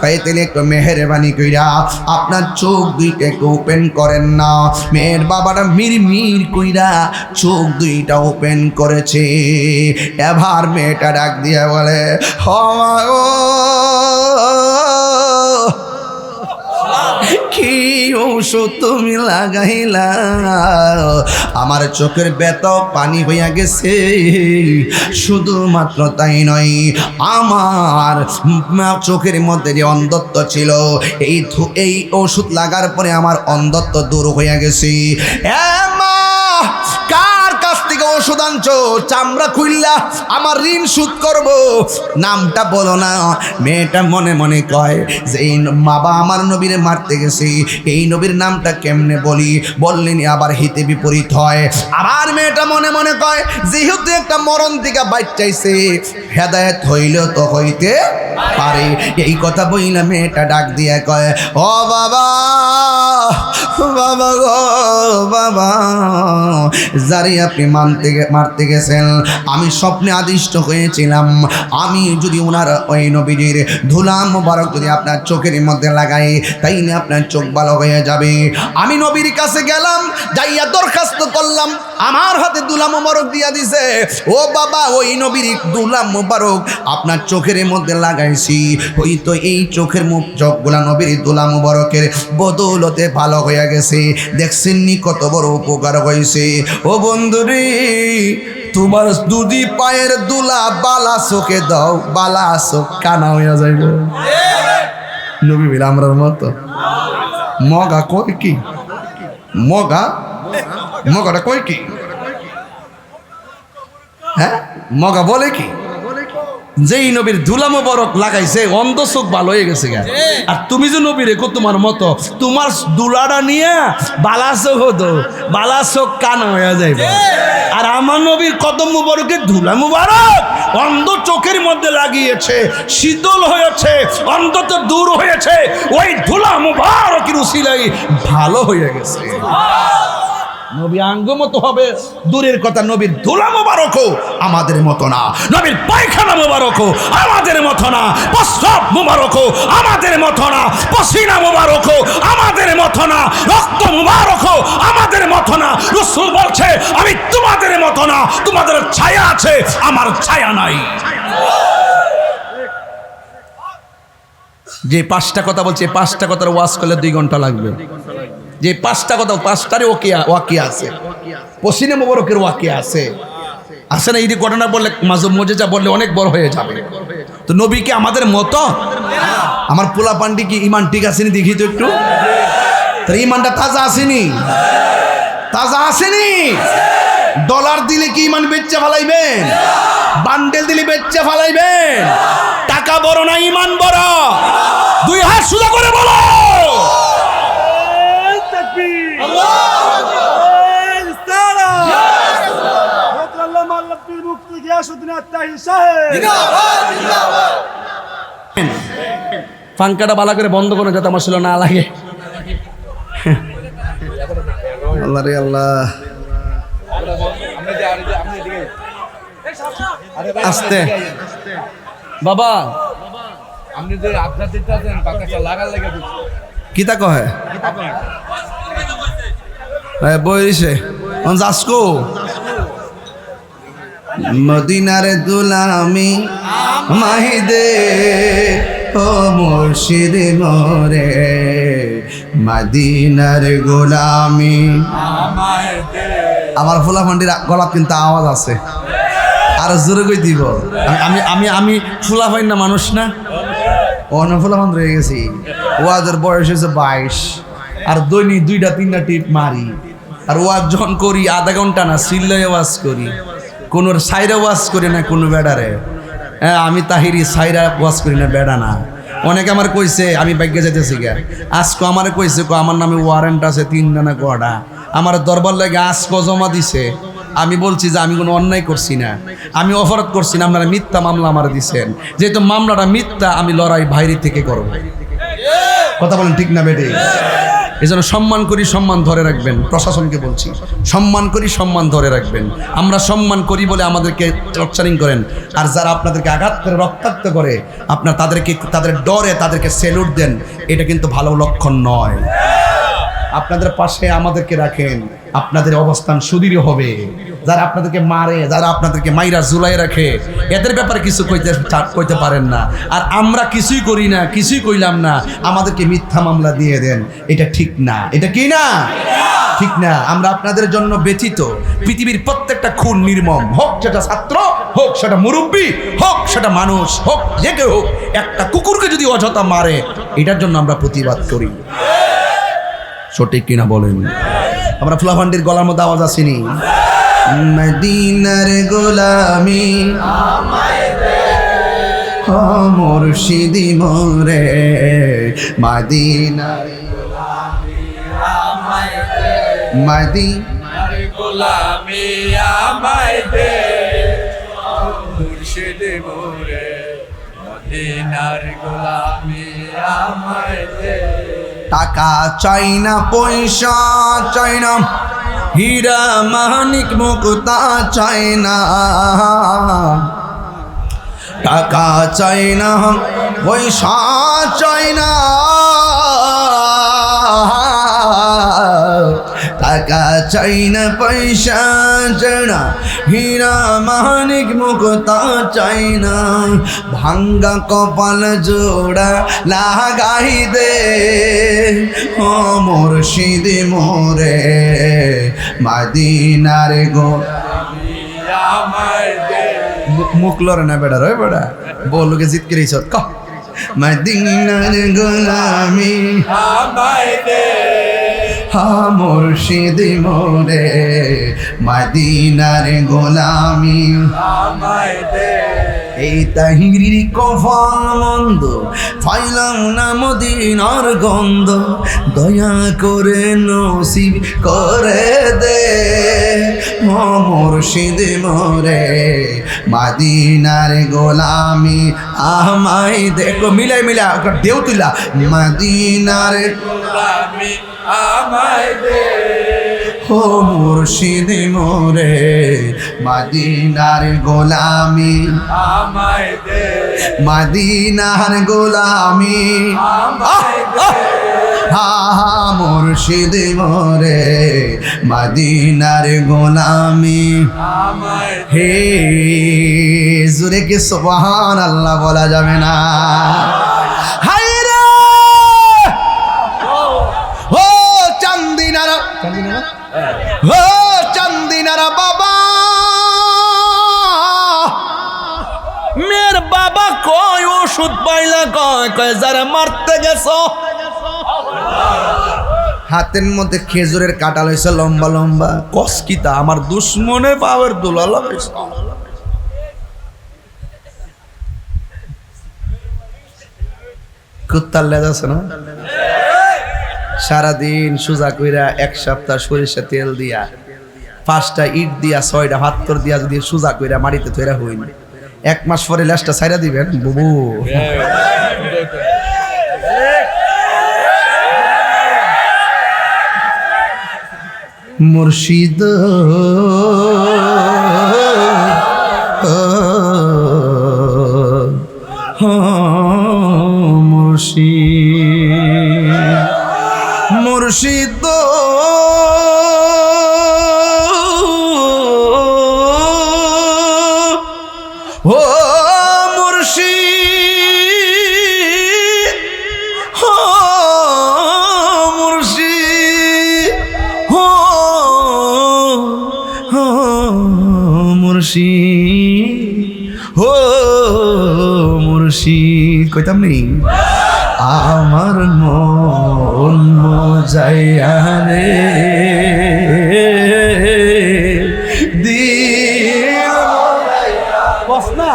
কয় তাহলে একটু মেহেরবানি কইরা আপনার চোখ দুইটা একটু ওপেন করেন না। মেয়ের বাবাটা মিরমির কইরা চোখ দুইটা ওপেন করেছে। এবার মেয়েটা ডাক দিয়ে বলে কি ওষুধ তুমি লাগাইলা? আমার চোখের ব্যথা পানি হইয়া গেছে, শুধুমাত্র তাই নয় আমার চোখের মধ্যে যে অন্ধত্ব ছিল এই ওষুধ লাগার পরে আমার অন্ধত্ব দূর হইয়া গেছে। কার কাছ থেকে ওষুধ আনছো? চামড়া খুললা আমার ঋণ শোধ করব। নামটা বলো না। মেয়েটা মনে মনে কয় যে এই বাবা আমার নবীরে মারতে গেছে, এই নবীর নামটা কেমনে বলি? বললেন আবার হিতে বিপরীত হয়। আবার মেয়েটা মনে মনে কয় যেহেতু একটা মরণ থেকে বাচ্চাইছে, হেদায়েত হইলেও তো হইতে পারে। এই কথা বইলা মেয়েটা ডাক দিয়ে কয় ও বাবা, বাবা গো বাবা, যারে আপনি মারতে গেছেন আমি স্বপ্নে আদিষ্ট হয়েছিলাম, আমি যদি ওনার ওই নবীর ধুলা মোবারক যদি আপনার চোখের মধ্যে লাগাই তাইলে আপনার চোখ ভালো হয়ে যাবে। আমি নবীর কাছে গেলাম, যাইয়া দরখাস্ত করলাম, আমার হাতে ধুলা মোবারক দিয়া দিছে। ও বাবা ওই নবীর ধুলা মোবারক আপনার চোখের মধ্যে লাগাইছি, হয়তো এই চোখের চোখগুলা নবীর ধুলা মোবারকের বদৌলতে ভালো হয়ে গেছে। দেখছেননি কত বড় উপকার হয়েছে। ও বন্ধুরে তোমার দুদি পায়ের দুলা বালা চোখে দাও, বালা চোখ কানা হইয়া যাইব। নবী বলে আমরার মতো মগা কই কি? মগাটা কই কি? হ্যাঁ মগা বলে কি? যেই নবীর ধুলা মোবারক লাগাইছে অন্ধ চোখ ভালো হয়ে গেছে গা। আর তুমি যে নবীর রেখো তোমার মতো তোমার দুলাটা নিয়ে বালা চোখ হতো, বালা চোখ কানা হয়ে যাইবে। আর আমার নবীর কদম মুবারকের ধুলা মুবারক অন্ধ চোখের মধ্যে লাগিয়েছে, শীতল হয়েছে, অন্ধত দূর হয়েছে, ওই ধুলা মুবারকের উসিলাই ভালো হয়ে গেছে। নবী আঙ্গ মতো হবে দূরের কথা, নবীর ধুলা মোবারকও আমাদের মতো না, নবীর পায়খানা মোবারকও আমাদের মতো না, প্রস্রাব মোবারকও আমাদের মতো না, পসিনা মোবারকও আমাদের মতো না, রক্ত মোবারকও আমাদের মতো না। রাসূল বলছে আমি তোমাদের মতো না, তোমাদের ছায়া আছে, আমার ছায়া নাই। যে 5টা কথা বলছে, 5টা কথার ওয়াজ করলে 2 ঘন্টা লাগবে। যে 5টা কথা, 5টারই ওয়াকিয়া আছে, পসিনা মোবারকের ওয়াকিয়া আছে, আসে না? এই ঘটনা বললে মজেজা বললে অনেক বড় হয়ে যাবে। তো নবী কি আমাদের মতো? আমার পোলা পান্ডি কি ইমান ঠিক আসেনি? দেখি তো একটু, তার ইমানটা তাজা আসেনি? তাজা আসেনি? ডলার দিলে কি ইমান বেচে ফেলাইবেন? বান্ডেল দিলে বেচে ফেলাইবেন? টাকা বড় না ইমান বড়? 2 হাত সোজা করে বলো। পাঙ্কাটা বালা করে বন্ধ করো যাতে আমার ছিল না লাগে। আল্লাহ রে আল্লাহ, আস্তে বাবা, আপনি যে আপনার দিতে আছেন বাতাসটা লাগার লেগে দিচ্ছে। কিতা কহে বইছে যাসকো মদিনার দুলামি মাহিদে ও মুর্শিদ মোরে, মদিনার গোলামি। আমার ফুলা ফান্ডির গলা কিন্তু আওয়াজ আছে, আর জোরে কই দিব। আমি আমি আমি ফুলা ফাইন না, মানুষ না, অন্য ফুলা ফান্ড রয়ে গেছি। ওয়াজের বয়স হয়েছে 22, আর দৈনিক 2টা-3টা টিপ মারি। আর ওয়াজ যখন করি আধা ঘন্টা না, সিল্লায় ওয়াজ করি, কোনো সাইরা ওয়াজ করি না, কোনো বেড়ারে। হ্যাঁ, আমি তাহিরি সাইরা ওয়াজ করি না, বেড়া না। অনেকে আমার কইছে আমি বাইকে যাইতেছি গা, আজকে আমার কইছে আমার নামে ওয়ারেন্ট আছে 3টা না কটা, আমার দরবার লাগে আজকে জমা দিছে। আমি বলছি যে আমি কোনো অন্যায় করছি না, আমি অপরাধ করছি না, আপনারা মিথ্যা মামলা আমার দিছেন। যেহেতু মামলাটা মিথ্যা, আমি লড়াই বাইরে থেকে করব। কথা বলেন ঠিক না বেটে? এই জন্য সম্মান করি, সম্মান ধরে রাখবেন। প্রশাসনকে বলছি সম্মান করি, সম্মান ধরে রাখবেন। আমরা সম্মান করি বলে আমাদেরকে টর্চারিং করেন, আর যারা আপনাদেরকে আঘাত করে রক্তাক্ত করে আপনার তাদের ডরে তাদেরকে সেলুট দেন, এটা কিন্তু ভালো লক্ষণ নয়। আপনাদের পাশে আমাদেরকে রাখেন, আপনাদের অবস্থান সুদৃঢ় হবে। যারা আপনাদেরকে মারে, যারা আপনাদেরকে মাইরা ঝুলাই রাখে, এদের ব্যাপারে কিছু কইতে পারেন না। আর আমরা কিছুই করি না, কিছুই কইলাম না, আমাদেরকে মিথ্যা মামলা দিয়ে দেন। এটা ঠিক না। এটা কি না? ঠিক না। আমরা আপনাদের জন্য ব্যথিত। পৃথিবীর প্রত্যেকটা খুন নির্মম, হোক সেটা ছাত্র, হোক সেটা মুরব্বী, হোক সেটা মানুষ, হোক যে কেউ হোক, একটা কুকুরকে যদি অযথা মারে, এটার জন্য আমরা প্রতিবাদ করি। সঠিক কিনা বলেন? আমরা ফুলাফান্ডির গলার মধ্যে আওয়াজ আসেনি? মদিনার গোলামি ও মুর্শিদি মোরে, মদিনার মদিনার গোলামি আমায় দে, মুর্শিদ মোরে, মদিনার গোলামি আমায় দে। টাকা চাই না, পয়সা চাই না, হীরা মানিক মুক্তা চাই না। টাকা চাই না, পয়সা চাই না, টাকা চাই না, পয়সা চাই না, হীরা মানিক মুক্তা চাই না। ভাঙ্গা কপাল জোড়া লাগাই দে ও মুর্শিদ মোরে, মদিনার গোলামি আমায় দে। মুখ লড়ে না বেড়া, রয় বেড়া বলুকে জিত করে ইসত ক, মদিনার গোলামি আমায় দে, হা মুর্শিদ মোরে, মদিনার গোলামি আমায় দে। এই তাহিরির কফল মন্দ, ফাইলাম না মদিনার গন্ধ, দয়া করে নসিব করে দে ও মুর্শিদ মোরে, মদিনার গোলামি আমায় দেখো। মিলাই মিলা দেও তুলা, মদিনার গোলামি আমায় দে, ও ও মুর্শিদ মোরে মদিনার গোলামি আমায় দে মদিনার গোলামি হা মুর্শিদ মোরে মদিনার গোলামি আমায় হে জুরে কি সুবহানাল্লাহ বলা যাবে না হায়রে ও চান্দিনারা ও চান্দিনারা বাবা মেয়ের বাবা কয় ওষুধ পাইলা কয় কয় যারা মারতে গেছো হাতের মধ্যে খেজুরের কাটা লইছে লম্বা লম্বা কসকিতা আমার দুশ্মনে পাওয়ার দোলা লাগাইছে কুত্তার লেজ আছে না সারাদিন সুজা কইরা এক সপ্তাহ সরিষা তেল দিয়া 5টা ইট দিয়া 6টা হাতর দিয়া যদি সুজা কইরা মাটিতে তৈরা হইল 1 মাস পরে লেজটা ছাইরা দিবেন বুবু মুর্শিদ মুর্শিদ মুর্শিদ ও মুর্শিদ ও মুর্শিদ ও মুর্শিদ ও মুর্শিদ কইতাম নি আমার মন মজাইয়া রে দিল বসনা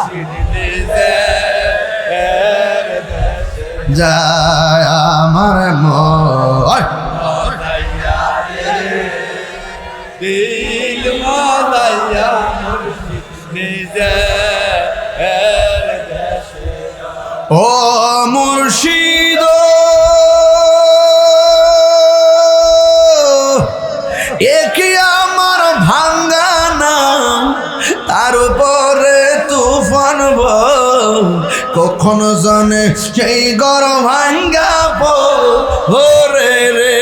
যায় আমার মন দিল মালায়া মুর্শিদ নিজে ও মুর্শিদ একে আমার ভাঙ্গা নাম তার উপরে তুফান কখনো জানে সেই ঘর ভাঙ্গা পরে রে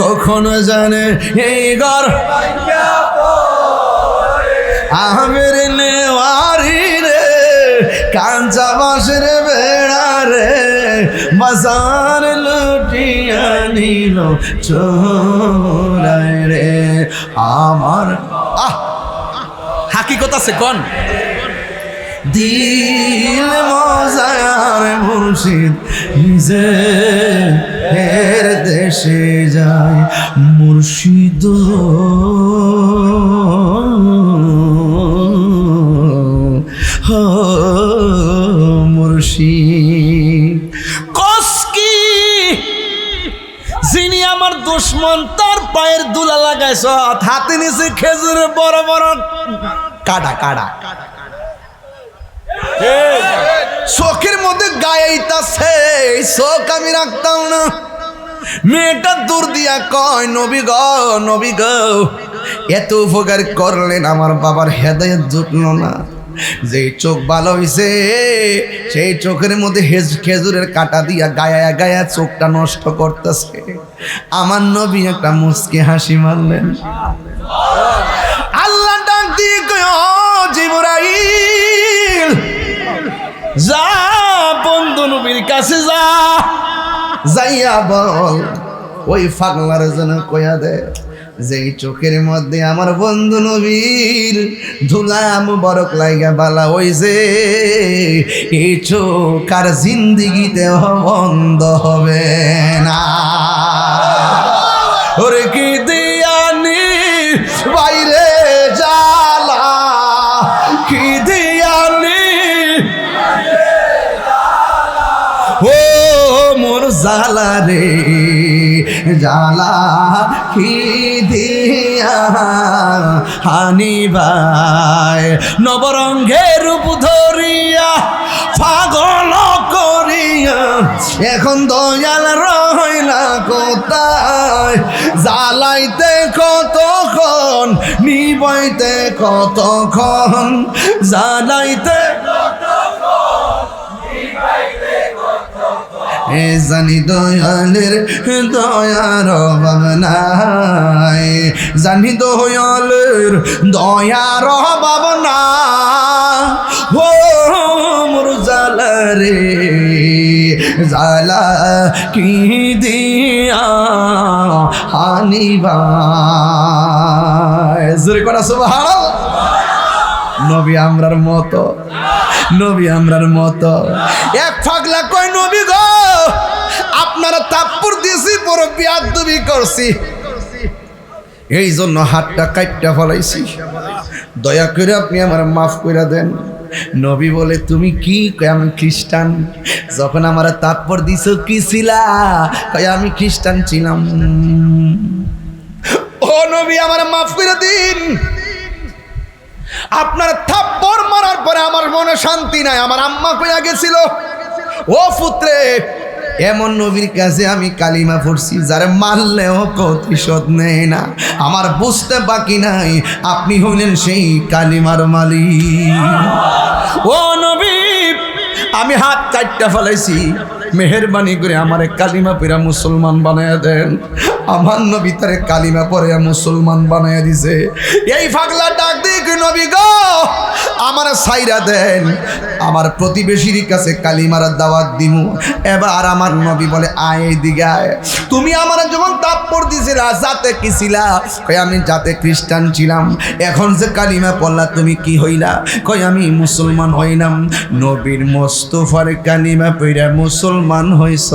কখনো জানে এই ঘর আমের নেওয়ারি রে কাঞ্চা বাঁশের বেড়া রে বাজার লুটিয়া নিল চোরায় রে আমার হাকিকত আছে কোন দিল মজার মুর্শিদ নিজে এর দেশে যায় মুর্শিদ মুর্শিদ কসকি যিনি আমার দুশ্মন তার পায়ের দুলা লাগাইছ হাতে নিচে খেজুরের বড় বড় কাটা কাটা চোখের মধ্যে গায়েইতাছে চোখ আমি রাখতাম না মেয়েটা দূর দিয়া কয় নবী গ এত উপকার করলেন আমার বাবার হেদায়েত জুটলো না যে চোখ ভালো হইছে সেই চোখের মধ্যে খেজুরের কাটা দিয়া গায়া গায়া চোখটা নষ্ট করতেছে আমার নবী একটা মুচকি হাসি মারলেন আল্লাহ ডাক দিয়ে কয় ও জিবরাইল যা বন্ধু নবীর কাছে যা যাইয়া বল ওই পাগলার জন্য কয়া দে যেই চোখের মধ্যে আমার বন্ধু নবীর ধুলা মুবারক লাইগা বালা হইছে এই চোখ আর জিন্দিগিতে বন্ধ হবে না ওরে কি দিয়ানি বাইরে জালা কি দিয়ানি ও মোর জালা রে জালা কি দিয়া হানি ভাই নবরঙ্গের রূপ ধরিয়া পাগল করি এখন দয়াল রইলা কোথায়, জ্বালাইতে কতক্ষণ, নিবাইতে কতক্ষণ, জ্বালাইতে এ জানি দয়ালের দয়ার অভাব নাই, জানি দয়ালের দয়ার অভাব না। ও মোর জালা রে জালা কি দিয়া হানিবা, জোরে করা সুবহানাল্লাহ। নবী আমরার মতো, নবী আমরার মতো। এক পাগলা কয় নবী গো আপনারা তাপ্পুর দিয়েছি, বড় বিয়াদবি করছি, এই জন্য হাতটা কাটটা ফলাইছি, দয়া করে আপনি আমার মাফ করে দেন। নবী বলে তুমি কি? কয় আমি খ্রিস্টান। যখন আমার তাপ্পর দিছো কি ছিলা? কয় আমি খ্রিস্টান ছিলাম। ও নবী আমার মাফ করে দিন, আপনার থাপ্পড় মারার পরে আমার মনে শান্তি নাই। আমার আম্মা কইয়া গেছিল ও পুত্রে এমন নবীর কাছে আমি কালিমা পড়ছি যারে মারলেও প্রতিশোধ নেয় না। আমার বুঝতে বাকি নাই আপনি হইলেন সেই কালিমার মালিক। ও নবী আমি হাত কাটটা ফেলাইছি, মেহেরবানি করে আমারে কালিমা পড়া মুসলমান বানায়া দেন। আমার নবী তারে কালিমা পড়ে মুসলমান বানায়া দিছে। এই পাগলা ডাক দিয়ে নবী গো আমার সাইরা দেন, আমার প্রতিবেশীর কাছে কালিমার দাওয়াত দিমু। এবার আমার নবী বলে আয় এদিকে আয়। তুমি আমার যখন তাপ্পর দিছিলা জাতে কি ছিলা? কয় আমি জাতে খ্রিস্টান ছিলাম। এখন যে কালিমা পড়লা তুমি কি হইলা? কয় আমি মুসলমান হইলাম। নবীর মোস্তফার কালিমা পড়া মুসলমান হইছ,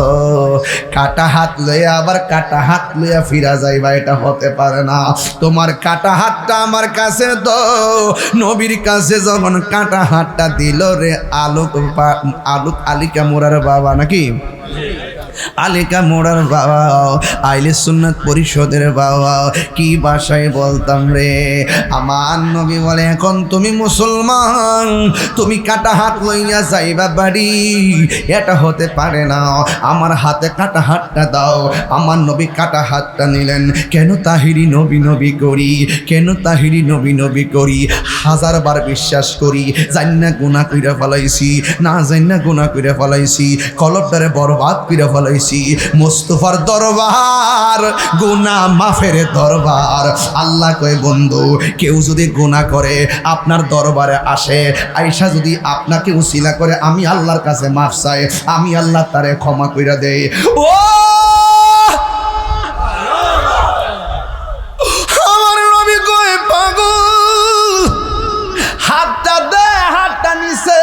কাটা হাত লইয়া আবার কাটা হাত লইয়া ফিরা যাইবা, এটা হতে পারে না। তোমার কাটা হাতটা আমার কাছে তো। নবীর কাছে যখন কাটা হাতটা দিল রে আলোক আলিকা মোরার বাবা নাকি আলিকা মোড়ার বাবা, আইলে সুন্নাত পরিষদের বাবা, কি ভাষায় বলতাম রে। আমার নবী বলে এখন তুমি মুসলমান, তুমি কাটা হাত লইয়া যাইবা বাড়ি, এটা হতে পারে না। আমার হাতে কাটা হাতটা দাও। আমার নবী কাটা হাতটা নিলেন। কেন তাহিরি নবী নবী করি, কেন তাহিরি নবী নবী করি? হাজারবার বিশ্বাস করি, জান্না গুনাহ কইরা ফলাইছি, না জান্না গুনাহ কইরা ফলাইছি, কলবটারে বরবাদ কইরা ফলাইছি। মুস্তাফার দরবার গুনাহ মাফের দরবার। আল্লাহ কয় বন্ধু কেউ যদি গুনাহ করে আপনার দরবারে আসে, আয়েশা যদি আপনাকে উসিলা করে আমি আল্লাহর কাছে মাফ চাই, আমি আল্লাহ তারে ক্ষমা কইরা দেই। ও আমার নবী কয় পাগল হাতটা দে, হাতটা নিছে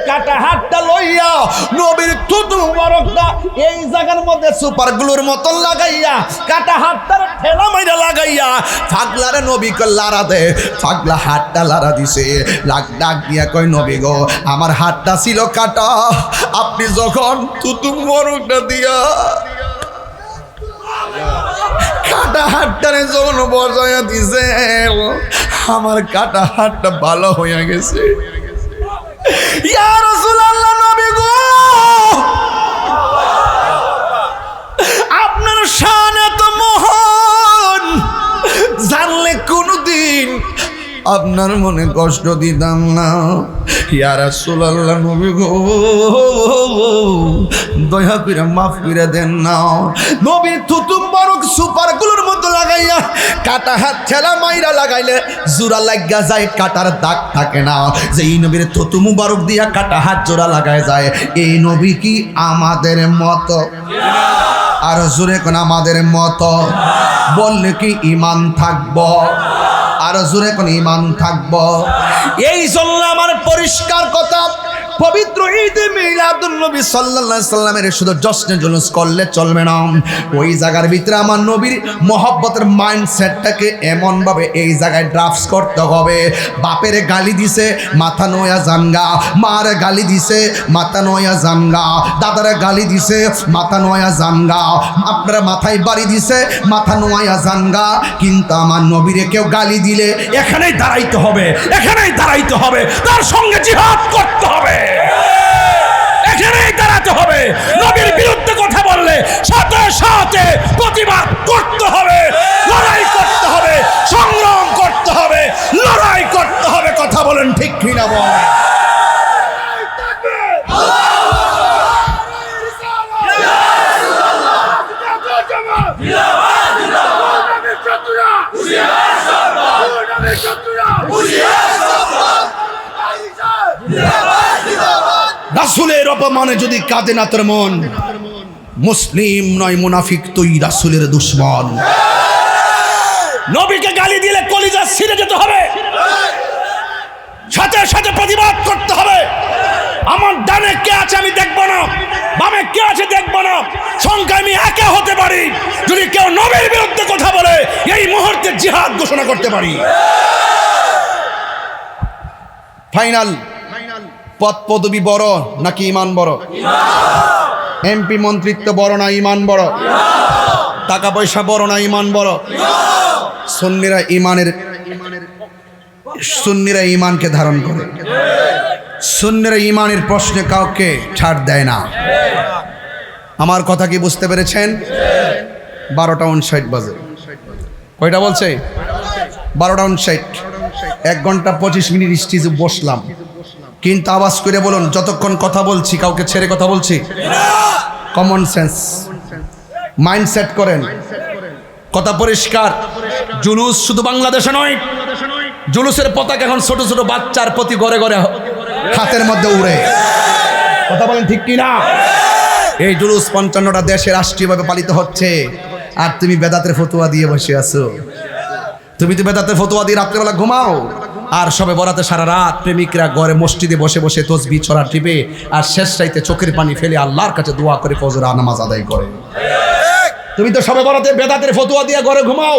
কাটা হাতটা লইয়া নবীর থুতু মুবারকটা এই জায়গার মধ্যে সুপার গ্লুর মতন লাগাইয়া কাটা হাতটার ঠেলা মাইরা লাগাইয়া পাগলারে নবী কয় লারা দে। পাগলা হাতটা লারা দিছে। ডাক দিয়া কয় নবী গো আমার হাতটা ছিল কাটা, আপনি যখন থুতু মুবারকটা দিয়া কাটা হাতটারে যখন বজায়া দিছে আমার কাটা হাতটা ভালো হইয়া গেছে। ইয়া রাসূলুল্লাহ নবী গো আপনার শান এত মহান, জানলে কোনদিন আপনার মনে কষ্ট দিতাম না। ইয়া রাসূলুল্লাহ নবী গো দয়া করে মাফ করে দেন না। নবীর থুতু মুবারক সুপারগুলোর মতো লাগাইয়া কাটা হাত ঠেলা মাইরা লাগাইলে জোড়া লাগা যায়, কাটার দাগ থাকে না। যেই নবীর থুতু মুবারক দিয়া কাটা হাত জোড়া লাগায় যায়, এই নবী কি আমাদের মতো? আর জোরে কোন আমাদের মতো বললে কি ঈমান থাকবো? আর জোরে কোন ঈমান থাকবো? এই জন্য আমার পরিষ্কার কথা, পবিত্র ঈদে মিলাদুন নবী সাল্লাল্লাহু আলাইহি সাল্লামের শুধু জশ্নে জুলুস করলে চলবে না। ওই জায়গার ভিতরে আমার নবীর মহব্বতের মাইন্ডসেটটাকে এমন ভাবে এই জায়গায় ড্রাফটস করতে হবে। বাপের গালি দিছে মাথা নোয়া জানগা, মার গালি দিছে মাথা নোয়া জানগা, দাদার গালি দিছে মাথা নোয়া জানগা, আপনারা মাথায় বাড়ি দিছে মাথা নোয়া জানগা। কিন্তু আমার নবীরে কেউ গালি দিলে এখানেই দাঁড়াইতে হবে, এখানেই দাঁড়াইতে হবে, তার সঙ্গে জিহাদ করতে হবে। জেনেই দাঁড়াতে হবে। নবীর বিরুদ্ধে কথা বললে সাথে সাথে প্রতিবাদ করতে হবে, লড়াই করতে হবে, সংগ্রাম করতে হবে, লড়াই করতে হবে। কথা বলেন ঠিক কিনা বলেন? রাসূলের অপমানে যদি কাঁদে না তোর মন, মুসলিম নয় মুনাফিক, তুই রাসূলের দুশমন। নবীকে গালি দিলে কলিজা ছিঁড়ে যেতে হবে, সাথে সাথে প্রতিবাদ করতে হবে। আমার ডানে কে আছে আমি দেখবো না, বামে কে আছে দেখবো না, সংখ্যায় আমি একা হতে পারি। যদি কেউ নবীর বিরুদ্ধে কথা বলে এই মুহূর্তে জিহাদ ঘোষণা করতে পারি। ফাইনাল, পদ পদবি বড় নাকি ইমান বড়? এমপি মন্ত্রিত্ব বড় না ইমান বড়? টাকা পয়সা বড় না ইমান বড়? সুন্নিরা ইমানকে ধারণ করে, সুন্নিরা ইমানের প্রশ্নে কাউকে ছাড় দেয় না। আমার কথা কি বুঝতে পেরেছেন? 12টা 59 বাজে। কয়টা বলছে? 12টা 59। 1 ঘন্টা 25 মিনিট স্টেজে বসলাম, কিন্তু আওয়াজ করে বলুন যতক্ষণ কথা বলছি কাউকে ছেড়ে কথা বলছি? কমন সেন্স, মাইন্ডসেট করেন। কথা পরিষ্কার। জুলুস শুধু বাংলাদেশে নয়, জুলুসের পতাকা এখন ছোট ছোট বাচ্চার প্রতি ঘরে ঘরে হাতের মধ্যে উড়ে। কথা বলেন ঠিক কি না? এই জুলুস 55টা দেশে রাষ্ট্রীয়ভাবে পালিত হচ্ছে, আর তুমি বেদাতের ফতোয়া দিয়ে বসে আছো। তুমি তো বেদাতের ফতোয়া দিয়ে রাত্রেবেলা ঘুমাও, আর সবে বরাতে সারা রাত প্রেমিকরা ঘরে মসজিদে বসে বসে তসবিহ ছড়া টিপে, আর শেষ রাইতে চোখের পানি ফেলে আল্লাহর কাছে দোয়া করে ফজর নামাজ আদায় করে। তুমি তো সবে বরাতে বেদাতের ফতোয়া দিয়ে ঘরে ঘুমাও,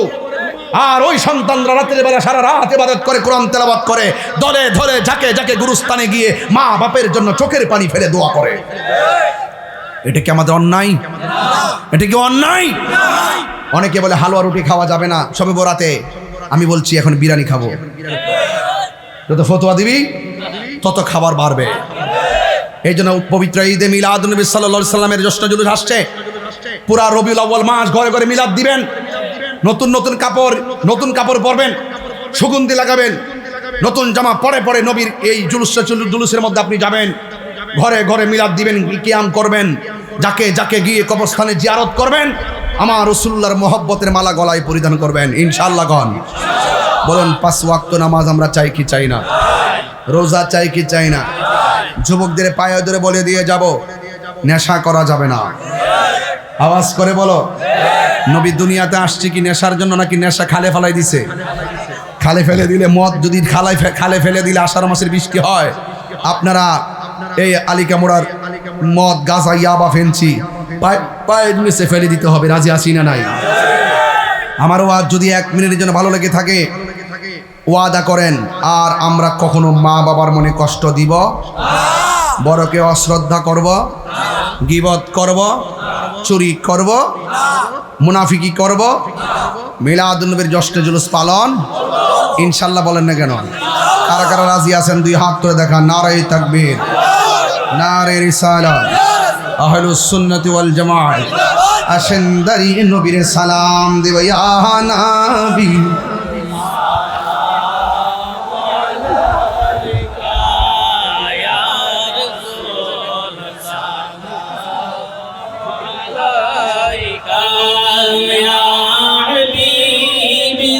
আর ওই সন্তানরা রাতের বেলা সারা রাত ইবাদত করে, কোরআন তেলাওয়াত করে, দলে ধরে যাকে যাকে গুরুস্থানে গিয়ে মা বাপের জন্য চোখের পানি ফেলে দোয়া করে। এটা কি আমাদের অন্যায়? এটা কি অন্যায়? অনেকে বলে হালুয়া রুটি খাওয়া যাবে না সবে বরাতে, আমি বলছি এখন বিরিয়ানি খাবো। যত ফতোয়া দিবি তত খাবার বাড়বে। এই জন্য পবিত্র ঈদে মিলাদ নবী সাল্লাল্লাহু আলাইহি সাল্লামের জ্যৈষ্ঠ জুলুস আসছে। পুরা রবিউল আউয়াল মাস ঘরে ঘরে মিলাদ দিবেন, নতুন নতুন কাপড় পরবেন, সুগন্ধি লাগাবেন, নতুন জামা পরে পরে নবীর এই জুলুসের মধ্যে আপনি যাবেন, ঘরে ঘরে মিলাদ দিবেন, কিয়াম করবেন, যাকে যাকে গিয়ে কবরস্থানে জিয়ারত করবেন, আমার রাসূলুল্লাহর মহব্বতের মালা গলায় পরিধান করবেন ইনশাআল্লাহ। গণ বলুন 5 ওয়াক্ত নামাজ আমরা চাই কি চাই না? রোজা চাই কি চাই না? যুবকদের পায়ে ধরে বলে দিয়ে যাব, নেশা করা যাবে না। আওয়াজ করে বলো, নবী দুনিয়াতে আসছে কি নেশার জন্য, নাকি নেশা খালে ফেলাই দিছে? খালে ফেলে দিলে, মদ যদি খালে ফেলে দিলে আষাঢ় মাসের বৃষ্টি হয়। আপনারা এই আলিকামোড়ার মদ, গাঁজা, ইয়াবা, ফেন্সি পায়ের নিচে ফেলে দিতে হবে। রাজি আছি না নাই? আমার ওয়াজ যদি 1 মিনিটের জন্য ভালো লেগে থাকে ওয়াদা করেন, আর আমরা কখনো মা বাবার মনে কষ্ট দিব, বড়কে অশ্রদ্ধা করব, গীবত করব, চুরি করব, মুনাফিকি করব, মিলাদুন্নবীর জ্যৈষ্ঠ জুলুস পালন ইনশাল্লাহ। বলেন না কেন? কারা কারা রাজি আছেন 2 হাত তুলে দেখান। নারে তাকবীর, নারে রিসালাত, আহলুস সুন্নাতি ওয়াল জামাআত। আসেন দাঁড়িয়ে নবীর সালাম দেব, ইয়া নবী